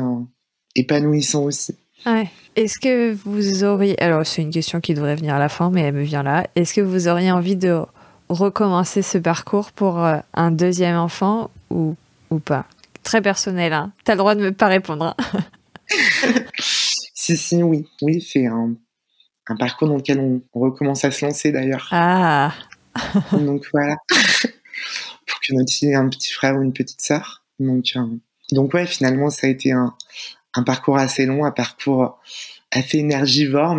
épanouissant aussi. Ouais. Est-ce que vous auriez... Alors, c'est une question qui devrait venir à la fin, mais elle me vient là. Est-ce que vous auriez envie de recommencer ce parcours pour un deuxième enfant ou pas? Très personnel, hein. T'as le droit de ne pas répondre. Si, oui. Oui, c'est un parcours dans lequel on recommence à se lancer d'ailleurs. Ah. Donc voilà. Pour que notre fille ait un petit frère ou une petite sœur. Donc ouais, finalement, ça a été un parcours assez long, un parcours assez énergivore,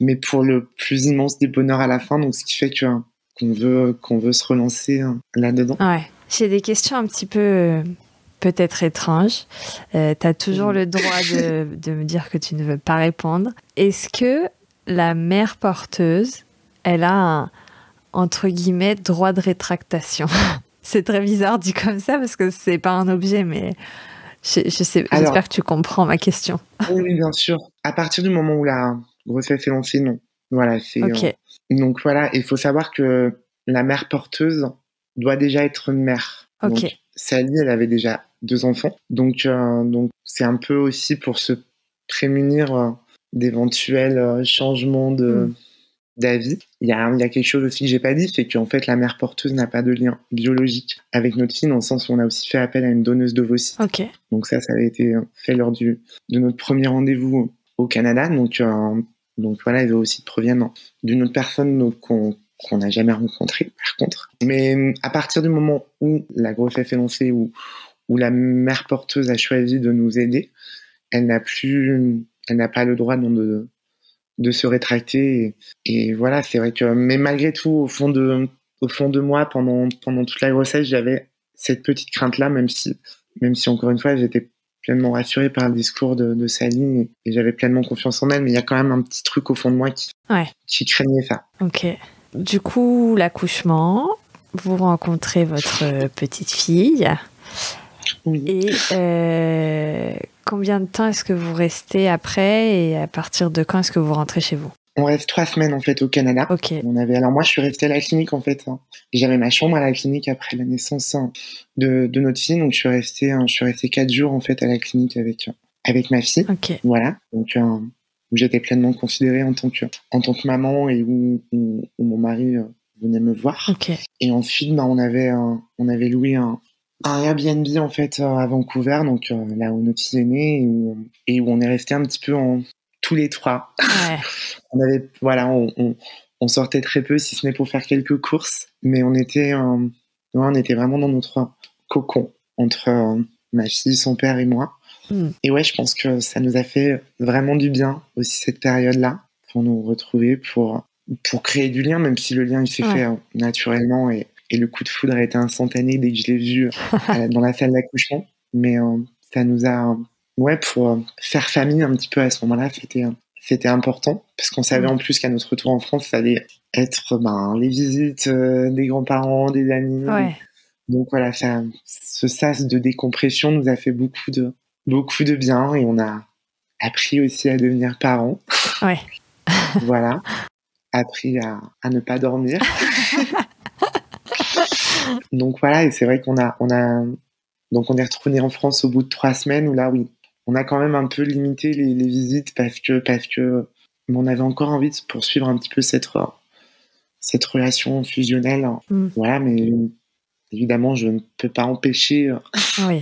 mais pour le plus immense des bonheurs à la fin. Donc ce qui fait qu'on veut se relancer là-dedans. Ouais. J'ai des questions un petit peu peut-être étranges. T'as toujours le droit de me dire que tu ne veux pas répondre. Est-ce que la mère porteuse, elle a un, entre guillemets, droit de rétractation? C'est très bizarre dit comme ça parce que c'est pas un objet, mais j'espère que tu comprends ma question. Oui, bien sûr. À partir du moment où la grossesse est lancée, non. Voilà, c'est. Ok. Donc voilà, il faut savoir que la mère porteuse doit déjà être mère. Ok. Donc, Sally, elle avait déjà 2 enfants. Donc c'est un peu aussi pour se prémunir d'éventuels changements d'avis. Il y a quelque chose aussi que j'ai pas dit, c'est qu'en fait la mère porteuse n'a pas de lien biologique avec notre fille, dans le sens où on a aussi fait appel à une donneuse d'ovocytes. Ok. Donc ça avait été fait lors de notre premier rendez-vous au Canada. Donc voilà, les ovocytes proviennent d'une autre personne qu'on n'a jamais rencontrée, par contre. Mais à partir du moment où la grossesse est lancée, où la mère porteuse a choisi de nous aider, elle n'a pas le droit de se rétracter. Et voilà, c'est vrai que, mais malgré tout, au fond de moi, pendant toute la grossesse, j'avais cette petite crainte-là, même si encore une fois, j'étais pleinement rassurée par le discours de Sally et j'avais pleinement confiance en elle, mais il y a quand même un petit truc au fond de moi qui craignait ça. Ok. Du coup, l'accouchement, vous rencontrez votre petite fille. Oui. Et combien de temps est-ce que vous restez après et à partir de quand est-ce que vous rentrez chez vous? On reste 3 semaines en fait au Canada. Ok. Alors moi je suis restée à la clinique en fait. J'avais ma chambre à la clinique après la naissance de notre fille, donc je suis restée 4 jours en fait à la clinique avec ma fille. Ok. Voilà. Donc où j'étais pleinement considérée en tant que maman et où mon mari venait me voir. Ok. Et ensuite on avait loué un Airbnb en fait à Vancouver, donc là où notre fille est née et où on est resté un petit peu tous les 3. Ouais. On sortait très peu, si ce n'est pour faire quelques courses, mais on était vraiment dans notre cocon entre ma fille, son père et moi. Et ouais, je pense que ça nous a fait vraiment du bien aussi cette période-là pour nous retrouver, pour créer du lien, même si le lien il s'est fait naturellement et le coup de foudre a été instantané dès que je l'ai vu dans la salle d'accouchement. Mais ça nous a... pour faire famille un petit peu à ce moment-là, c'était important. Parce qu'on savait en plus qu'à notre retour en France, ça allait être les visites des grands-parents, des amis. Ouais. Donc voilà, ce sas de décompression nous a fait beaucoup de bien. Et on a appris aussi à devenir parent. Ouais. Voilà. Appris à ne pas dormir. Donc voilà, et c'est vrai donc on est retourné en France au bout de 3 semaines où là, oui, on a quand même un peu limité les visites parce que on avait encore envie de poursuivre un petit peu cette relation fusionnelle. Voilà, mais évidemment, je ne peux pas empêcher Oui.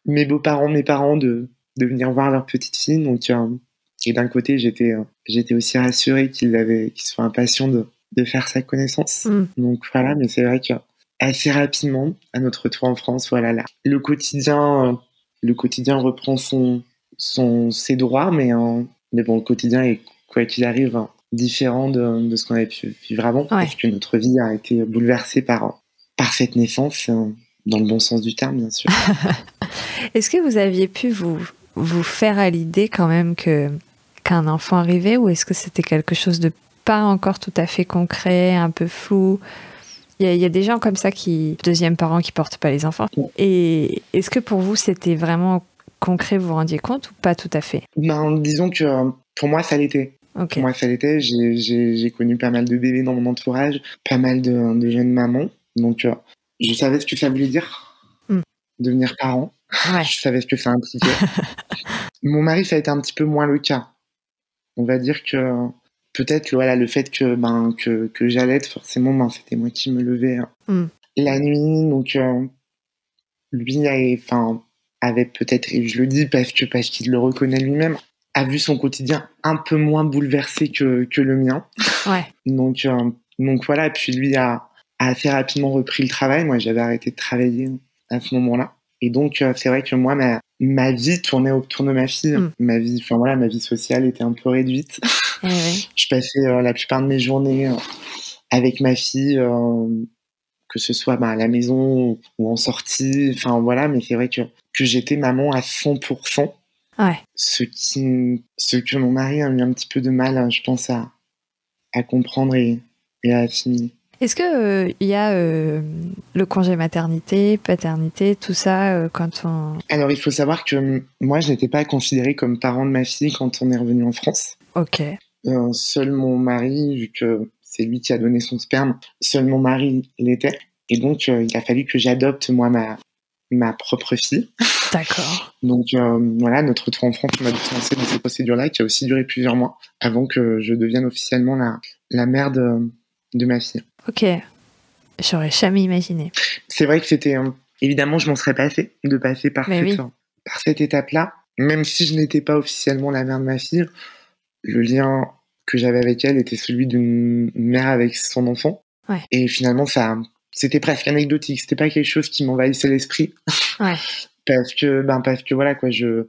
mes beaux-parents, mes parents de venir voir leur petite fille. Donc, et d'un côté, j'étais aussi rassurée qu'ils soient impatients de faire sa connaissance. Donc voilà, mais c'est vrai que assez rapidement, à notre retour en France, voilà, là, le quotidien reprend ses droits, mais bon, le quotidien est, quoi qu'il arrive, différent de ce qu'on avait pu vivre avant, parce que notre vie a été bouleversée par cette naissance, dans le bon sens du terme, bien sûr. Est-ce que vous aviez pu vous faire à l'idée quand même qu'un enfant arrivait, ou est-ce que c'était quelque chose de pas encore tout à fait concret, un peu flou? Il y a des gens comme ça deuxième parents qui portent pas les enfants. Et est-ce que pour vous c'était vraiment concret, vous vous rendiez compte, ou pas tout à fait? Disons que pour moi ça l'était. Okay. Pour moi ça l'était. J'ai connu pas mal de bébés dans mon entourage, pas mal de jeunes mamans. Donc je savais ce que ça voulait dire, devenir parent. Ouais. Je savais ce que ça impliquait. Mon mari, ça a été un petit peu moins le cas. On va dire que peut-être voilà, le fait que j'allaite, forcément, c'était moi qui me levais la nuit. Donc lui avait peut-être, et je le dis parce qu'il le reconnaît lui-même, a vu son quotidien un peu moins bouleversé que le mien. Ouais. Donc voilà, et puis lui a assez rapidement repris le travail. Moi, j'avais arrêté de travailler à ce moment-là. Et donc, c'est vrai que moi, ma vie tournait autour de ma fille. Ma vie sociale était un peu réduite. Oui. Je passais la plupart de mes journées avec ma fille, que ce soit à la maison ou en sortie. Enfin, voilà, mais c'est vrai que j'étais maman à 100%. Ouais. Ce que mon mari a eu un petit peu de mal, je pense, à comprendre et à assimiler. Est-ce que y a le congé maternité, paternité, tout ça quand on... Alors, il faut savoir que moi, je n'étais pas considérée comme parent de ma fille quand on est revenu en France. Ok. Seul mon mari, vu que c'est lui qui a donné son sperme, seul mon mari l'était. Et donc, il a fallu que j'adopte, moi, ma propre fille. D'accord. Donc, voilà, notre retour en France, on a dû se lancer dans cette procédure-là, qui a aussi duré plusieurs mois, avant que je devienne officiellement la mère de ma fille. Ok. J'aurais jamais imaginé. C'est vrai que c'était... évidemment, je m'en serais passée de passer par cette étape-là. Même si je n'étais pas officiellement la mère de ma fille, le lien que j'avais avec elle était celui d'une mère avec son enfant. Ouais. Et finalement, c'était presque anecdotique. C'était pas quelque chose qui m'envahissait l'esprit. Ouais. parce que voilà, quoi, je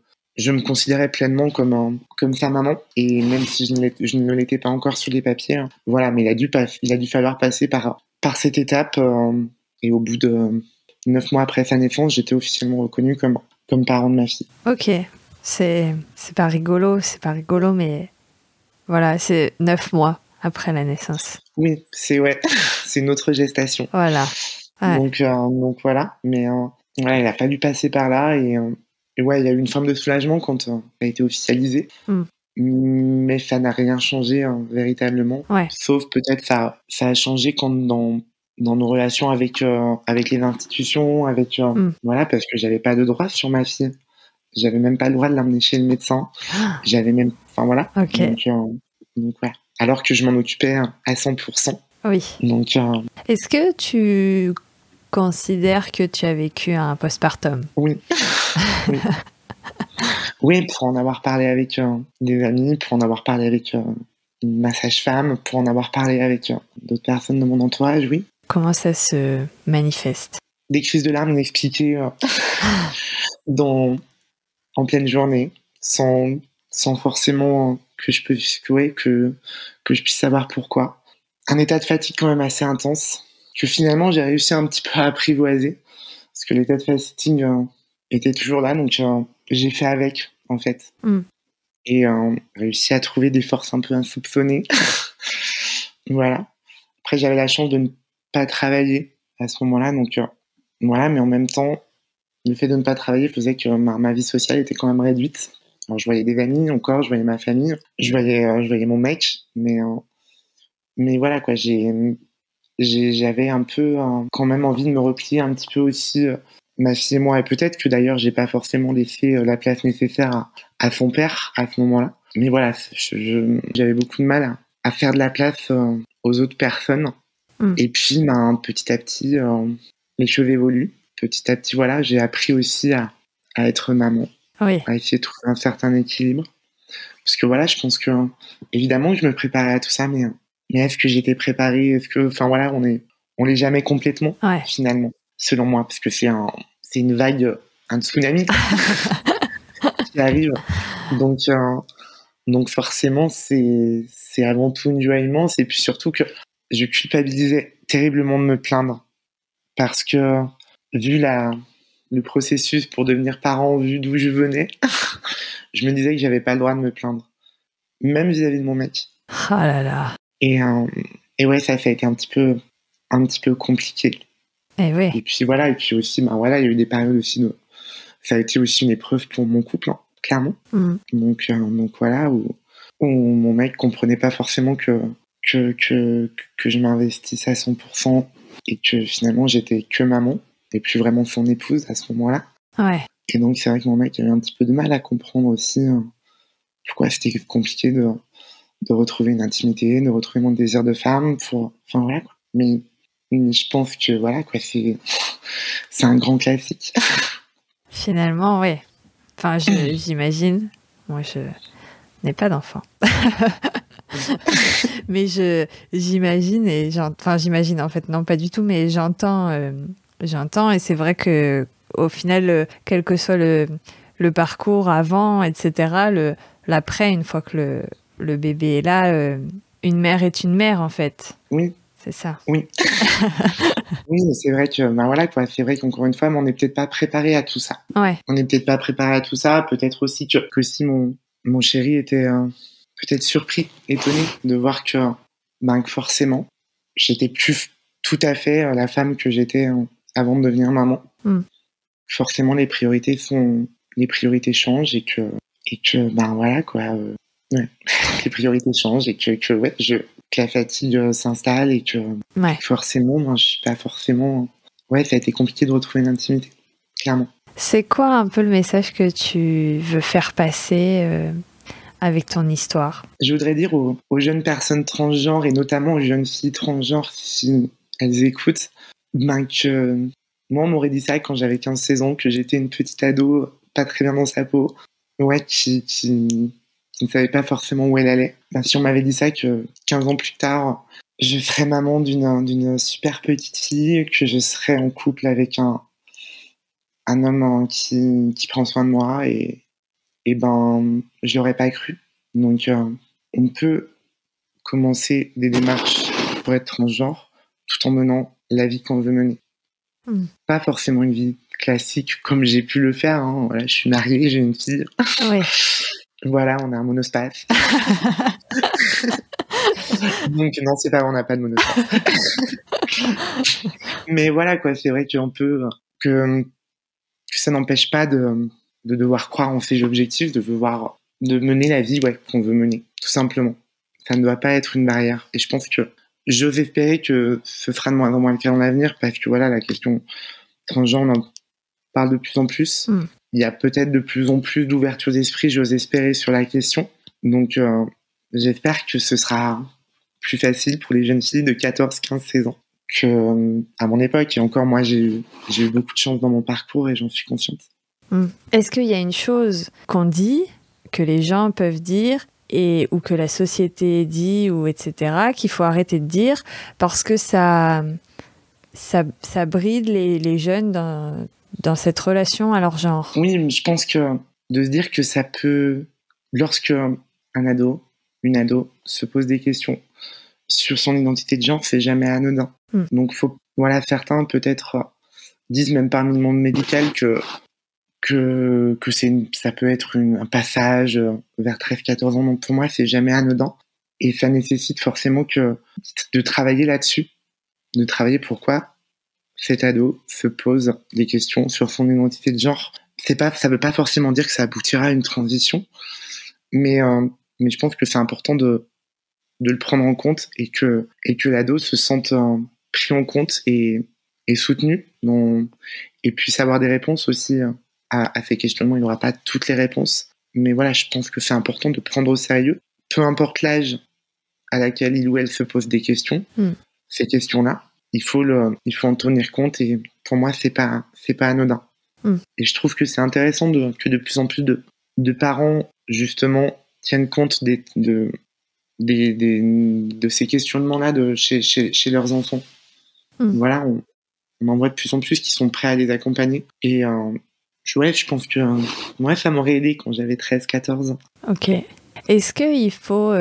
me considérais pleinement comme sa maman. Et même si je ne l'étais pas encore sur les papiers, voilà, mais il a dû falloir passer par cette étape. Et au bout de 9 mois après sa naissance, j'étais officiellement reconnue comme parent de ma fille. Ok. C'est pas rigolo, mais voilà, c'est 9 mois après la naissance. Oui, c'est notre gestation. Voilà. Ouais. Donc voilà, mais voilà, il a fallu passer par là et ouais, il y a eu une forme de soulagement quand ça a été officialisé. Mais ça n'a rien changé véritablement. Ouais. Sauf peut-être ça a changé quand dans nos relations avec les institutions, voilà, parce que j'avais pas de droit sur ma fille. J'avais même pas le droit de l'emmener chez le médecin. J'avais même, voilà. Okay. Donc ouais. Alors que je m'en occupais à 100%. Oui. Donc. Est-ce que tu considères que tu as vécu un postpartum? Oui. Oui. Oui, pour en avoir parlé avec des amis, pour en avoir parlé avec ma sage-femme, pour en avoir parlé avec d'autres personnes de mon entourage, oui. Comment ça se manifeste? Des crises de larmes inexpliquées en pleine journée, sans forcément que je puisse savoir pourquoi. Un état de fatigue quand même assez intense, que finalement j'ai réussi un petit peu à apprivoiser, parce que l'état de fatigue était toujours là, donc j'ai fait avec, en fait. Et réussi à trouver des forces un peu insoupçonnées. Voilà. Après, j'avais la chance de ne pas travailler à ce moment-là, donc voilà, mais en même temps, le fait de ne pas travailler faisait que ma vie sociale était quand même réduite. Alors, je voyais des amis encore, je voyais ma famille, je voyais mon mec, mais voilà quoi, j'avais un peu quand même envie de me replier un petit peu aussi, ma fille et moi, et peut-être que d'ailleurs j'ai pas forcément laissé la place nécessaire à son père à ce moment-là. Mais voilà, j'avais beaucoup de mal à faire de la place aux autres personnes. Et puis petit à petit, les choses évoluent. Petit à petit, voilà, j'ai appris aussi à être maman, Oui. à essayer de trouver un certain équilibre. Parce que voilà, je pense que évidemment que je me préparais à tout ça, mais est-ce que j'étais préparée? Est-ce que, enfin voilà, on l'est jamais complètement, finalement, selon moi, parce que c'est une vague, un tsunami qui arrive. Donc forcément, c'est avant tout une joie immense. Et puis surtout que je culpabilisais terriblement de me plaindre, parce que vu le processus pour devenir parent, vu d'où je venais, je me disais que j'avais pas le droit de me plaindre, même vis-à-vis de mon mec. Ah là là. Et ouais, ça a été un petit peu compliqué. Et puis voilà, et puis aussi, voilà, il y a eu des périodes aussi ça a été aussi une épreuve pour mon couple, hein, clairement. Donc voilà, où mon mec comprenait pas forcément que je m'investisse à 100% et que finalement j'étais que maman et plus vraiment son épouse à ce moment-là. Et donc c'est vrai que mon mec avait un petit peu de mal à comprendre aussi pourquoi c'était compliqué de retrouver une intimité, de retrouver mon désir de femme, enfin voilà quoi. Mais je pense que voilà quoi, c'est un grand classique. Finalement, oui. Enfin, j'imagine. Moi, je n'ai pas d'enfant. Mais j'imagine j'imagine en fait, non pas du tout, mais j'entends et c'est vrai que au final, quel que soit le parcours avant, etc., l'après, une fois que le bébé est là, une mère est une mère en fait. Oui. C'est ça. Oui. Oui, mais c'est vrai que, voilà, quoi. C'est vrai qu'encore une fois, on n'est peut-être pas préparé à tout ça. On n'est peut-être pas préparé à tout ça. Peut-être aussi que si mon chéri était peut-être surpris, étonné de voir que forcément, j'étais plus tout à fait la femme que j'étais avant de devenir maman. Forcément, les priorités changent et que voilà, quoi. Ouais. Les priorités changent et que la fatigue s'installe et que forcément, moi, je suis pas forcément... Ouais, ça a été compliqué de retrouver une intimité, clairement. C'est quoi un peu le message que tu veux faire passer avec ton histoire? Je voudrais dire aux jeunes personnes transgenres et notamment aux jeunes filles transgenres, si elles écoutent, que moi, on m'aurait dit ça quand j'avais 15-16 ans, que j'étais une petite ado, pas très bien dans sa peau, qui ne savait pas forcément où elle allait. Si on m'avait dit ça que 15 ans plus tard, je serais maman d'une super petite fille, que je serais en couple avec un homme qui prend soin de moi, et je l'aurais pas cru. Donc on peut commencer des démarches pour être transgenre tout en menant la vie qu'on veut mener. Pas forcément une vie classique comme j'ai pu le faire, hein. Voilà, je suis mariée, j'ai une fille. Voilà, on a un monospace. Donc non, c'est pas vrai, on n'a pas de monospace. Mais voilà quoi, c'est vrai que ça n'empêche pas de devoir croire en ses objectifs, de mener la vie qu'on veut mener, tout simplement. Ça ne doit pas être une barrière. Et je pense que j'ose espérer que ce sera de moins en moins le cas dans l'avenir, parce que voilà, la question transgenre, on en parle de plus en plus. Il y a peut-être de plus en plus d'ouverture d'esprit, j'ose espérer, sur la question. Donc j'espère que ce sera plus facile pour les jeunes filles de 14, 15, 16 ans qu'à mon époque. Et encore, moi, j'ai eu beaucoup de chance dans mon parcours et j'en suis consciente. Est-ce qu'il y a une chose qu'on dit, que les gens peuvent dire, ou que la société dit, ou etc., qu'il faut arrêter de dire parce que ça bride les jeunes dans cette relation à leur genre? Oui, je pense que de se dire que ça peut, lorsque un ado, une ado se pose des questions sur son identité de genre, c'est jamais anodin. Donc certains peut-être disent même parmi le monde médical que ça peut être un passage vers 13-14 ans. Donc pour moi, c'est jamais anodin. Et ça nécessite forcément de travailler là-dessus. De travailler pourquoi cet ado se pose des questions sur son identité de genre. ça veut pas forcément dire que ça aboutira à une transition, mais je pense que c'est important de le prendre en compte et que l'ado se sente pris en compte et soutenu et puisse avoir des réponses aussi à ces questionnements. Il n'aura pas toutes les réponses, mais voilà, je pense que c'est important de prendre au sérieux, peu importe l'âge à laquelle il ou elle se pose des questions, ces questions-là, il faut en tenir compte, et pour moi, c'est pas anodin. Et je trouve que c'est intéressant que de plus en plus de parents, justement, tiennent compte de ces questionnements-là chez leurs enfants. Voilà, on en voit de plus en plus qui sont prêts à les accompagner. Et je pense que moi, ça m'aurait aidé quand j'avais 13-14 ans. Ok. Est-ce qu'il faut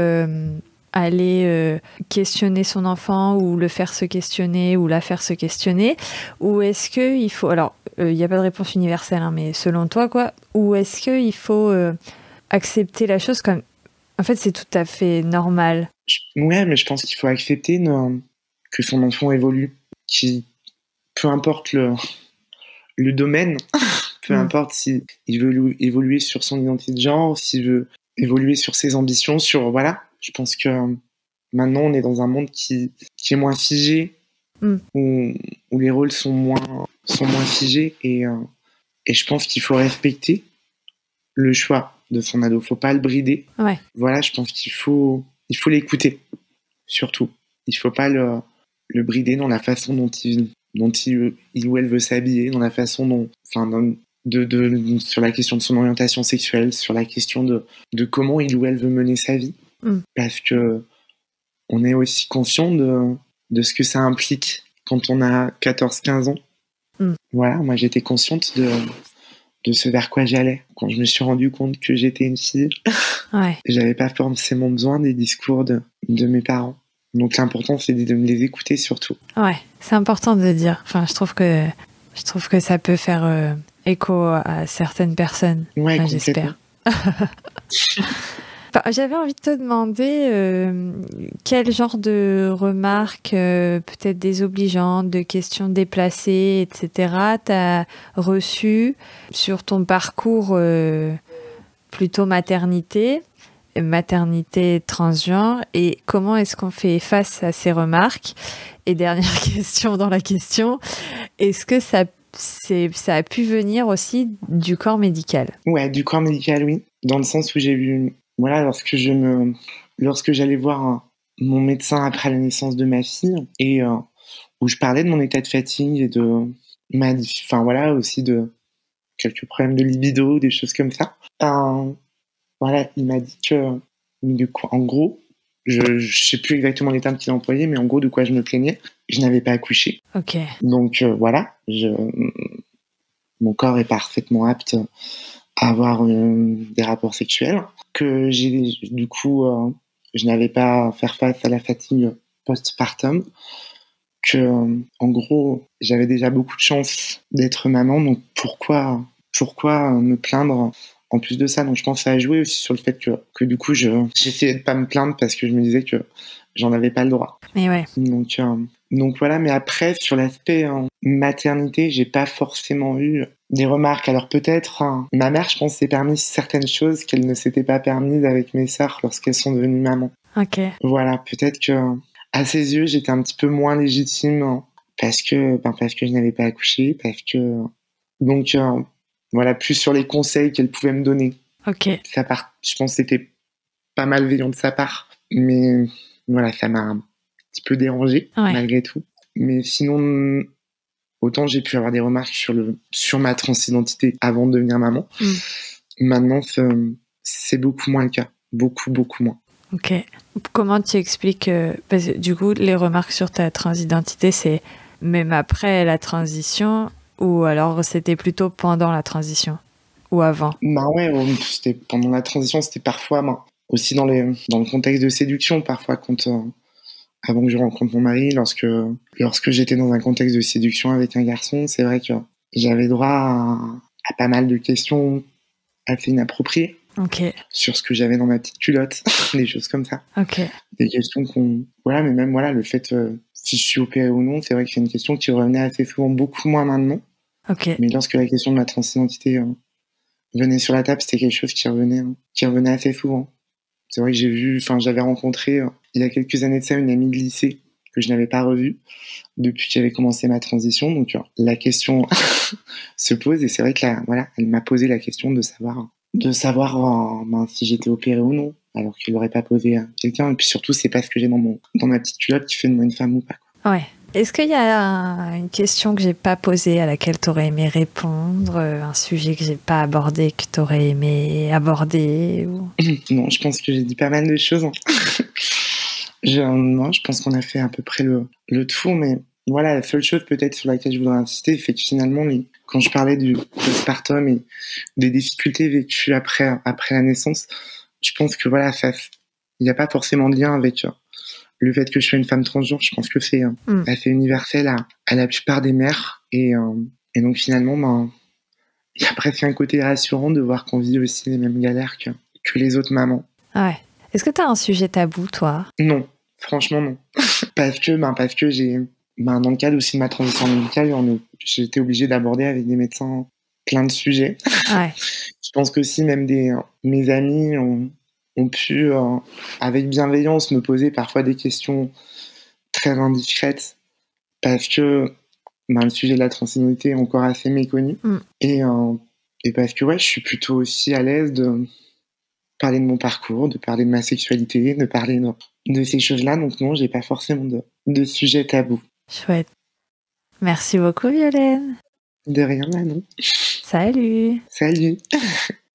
aller questionner son enfant, ou le faire se questionner, ou la faire se questionner, ou est-ce qu'il faut... Alors, il n'y a pas de réponse universelle, hein, mais selon toi, quoi, ou est-ce qu'il faut accepter la chose comme... En fait, c'est tout à fait normal. Ouais, mais je pense qu'il faut accepter que son enfant évolue, peu importe le domaine, peu importe s'il veut évoluer sur son identité de genre, s'il veut évoluer sur ses ambitions, voilà. Je pense que maintenant, on est dans un monde qui est moins figé, où les rôles sont moins figés, et je pense qu'il faut respecter le choix de son ado. Faut pas le brider. Ouais. Voilà, je pense qu'il faut l'écouter, surtout. Il faut pas le brider dans la façon dont il ou elle veut s'habiller, dans la façon sur la question de son orientation sexuelle, sur la question de comment il ou elle veut mener sa vie. Parce que on est aussi conscient de ce que ça implique quand on a 14-15 ans. Voilà, moi j'étais consciente de ce vers quoi j'allais quand je me suis rendu compte que j'étais une fille. Ouais. J'avais pas forcément besoin des discours de mes parents. Donc l'important, c'est de me les écouter surtout. Ouais, c'est important de le dire. Enfin, je trouve que ça peut faire écho à certaines personnes. Ouais, enfin, j'espère. J'avais envie de te demander quel genre de remarques, peut-être désobligeantes, de questions déplacées, etc., t'as reçues sur ton parcours plutôt maternité transgenre, et comment est-ce qu'on fait face à ces remarques? Et dernière question dans la question, est-ce que ça a pu venir aussi du corps médical? Ouais, du corps médical, oui. Dans le sens où j'ai eu... Voilà, lorsque j'allais voir mon médecin après la naissance de ma fille, et où je parlais de mon état de fatigue et aussi de quelques problèmes de libido, des choses comme ça. Voilà, il m'a dit en gros, je sais plus exactement les termes qu'il a employés, mais en gros, de quoi je me plaignais, je n'avais pas accouché. Ok. Donc voilà, mon corps est parfaitement apte à avoir des rapports sexuels, que du coup, je n'avais pas à faire face à la fatigue postpartum, que en gros, j'avais déjà beaucoup de chance d'être maman, donc pourquoi me plaindre en plus de ça? Donc je pense que ça a joué aussi sur le fait que du coup, j'essayais de pas me plaindre parce que je me disais que j'en avais pas le droit. Mais ouais. Donc voilà, mais après, sur l'aspect maternité, j'ai pas forcément eu des remarques. Alors peut-être, ma mère, je pense, s'est permis certaines choses qu'elle ne s'était pas permises avec mes sœurs lorsqu'elles sont devenues mamans. Ok. Voilà, peut-être que à ses yeux, j'étais un petit peu moins légitime parce que je n'avais pas accouché, donc voilà, plus sur les conseils qu'elle pouvait me donner. Ok. Je pense que c'était pas malveillant de sa part, mais voilà, ça m'a un petit peu dérangé, malgré tout. Mais sinon, autant j'ai pu avoir des remarques sur ma transidentité avant de devenir maman. Maintenant, c'est beaucoup moins le cas. Beaucoup, beaucoup moins. Ok. Comment tu expliques parce que, du coup, les remarques sur ta transidentité, c'est même après la transition, ou alors c'était plutôt pendant la transition, ou avant? Bah ouais, c'était pendant la transition, c'était parfois aussi dans le contexte de séduction, parfois avant que je rencontre mon mari, lorsque j'étais dans un contexte de séduction avec un garçon, c'est vrai que j'avais droit à pas mal de questions assez inappropriées. Ok. Sur ce que j'avais dans ma petite culotte, des choses comme ça. Ok. Des questions voilà, mais même voilà, le fait si je suis opérée ou non, c'est vrai que c'est une question qui revenait assez souvent, beaucoup moins maintenant. Ok. Mais lorsque la question de ma transidentité venait sur la table, c'était quelque chose qui revenait assez souvent. C'est vrai que j'avais rencontré il y a quelques années de ça une amie de lycée que je n'avais pas revue depuis que j'avais commencé ma transition. Donc la question se pose et c'est vrai que elle m'a posé la question de savoir si j'étais opérée ou non, alors qu'il l'aurait pas posé à quelqu'un. Et puis surtout, c'est pas ce que j'ai dans ma petite culotte qui fait de moi une femme ou pas, quoi. Ouais. Est-ce qu'il y a une question que j'ai pas posée à laquelle tu aurais aimé répondre, un sujet que j'ai pas abordé que tu aurais aimé aborder ou... Non, je pense que j'ai dit pas mal de choses. Je pense qu'on a fait à peu près le tour, mais voilà, la seule chose peut-être sur laquelle je voudrais insister, c'est que finalement, quand je parlais du postpartum et des difficultés vécues après la naissance, je pense que voilà, il n'y a pas forcément de lien avec le fait que je sois une femme transgenre. Je pense que c'est assez universel à la plupart des mères. Et donc finalement, il y a presque un côté rassurant de voir qu'on vit aussi les mêmes galères que les autres mamans. Ouais. Est-ce que tu as un sujet tabou, toi ? Non, franchement non. parce que j'ai... dans le cadre aussi de ma transition médicale, j'ai été obligée d'aborder avec des médecins plein de sujets. Ouais. Je pense qu'aussi même mes amis ont pu, avec bienveillance, me poser parfois des questions très indiscrètes parce que le sujet de la transidentité est encore assez méconnu. Et parce que je suis plutôt aussi à l'aise de parler de mon parcours, de parler de ma sexualité, de parler de ces choses-là. Donc non, j'ai pas forcément de sujet tabou. Chouette. Merci beaucoup, Violaine. De rien, Manon. Salut. Salut.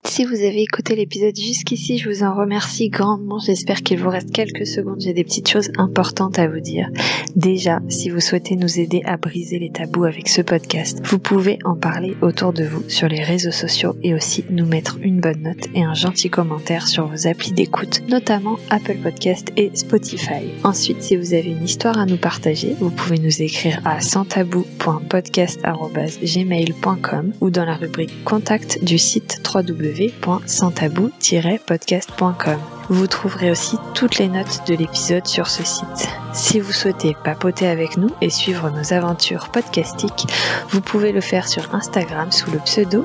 Si vous avez écouté l'épisode jusqu'ici, je vous en remercie grandement. J'espère qu'il vous reste quelques secondes. J'ai des petites choses importantes à vous dire. Déjà, si vous souhaitez nous aider à briser les tabous avec ce podcast, vous pouvez en parler autour de vous sur les réseaux sociaux et aussi nous mettre une bonne note et un gentil commentaire sur vos applis d'écoute, notamment Apple Podcast et Spotify. Ensuite, si vous avez une histoire à nous partager, vous pouvez nous écrire à sanstabou.podcast@gmail.com ou dans la rubrique Contact du site www.sanstabou-podcast.com. Vous trouverez aussi toutes les notes de l'épisode sur ce site. Si vous souhaitez papoter avec nous et suivre nos aventures podcastiques, vous pouvez le faire sur Instagram sous le pseudo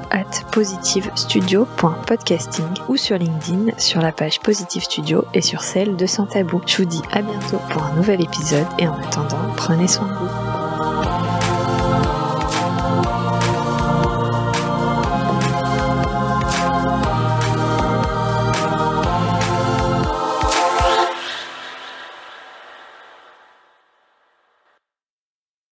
@positivestudio.podcasting ou sur LinkedIn sur la page Positive Studio et sur celle de Sans Tabou. Je vous dis à bientôt pour un nouvel épisode et en attendant, prenez soin de vous.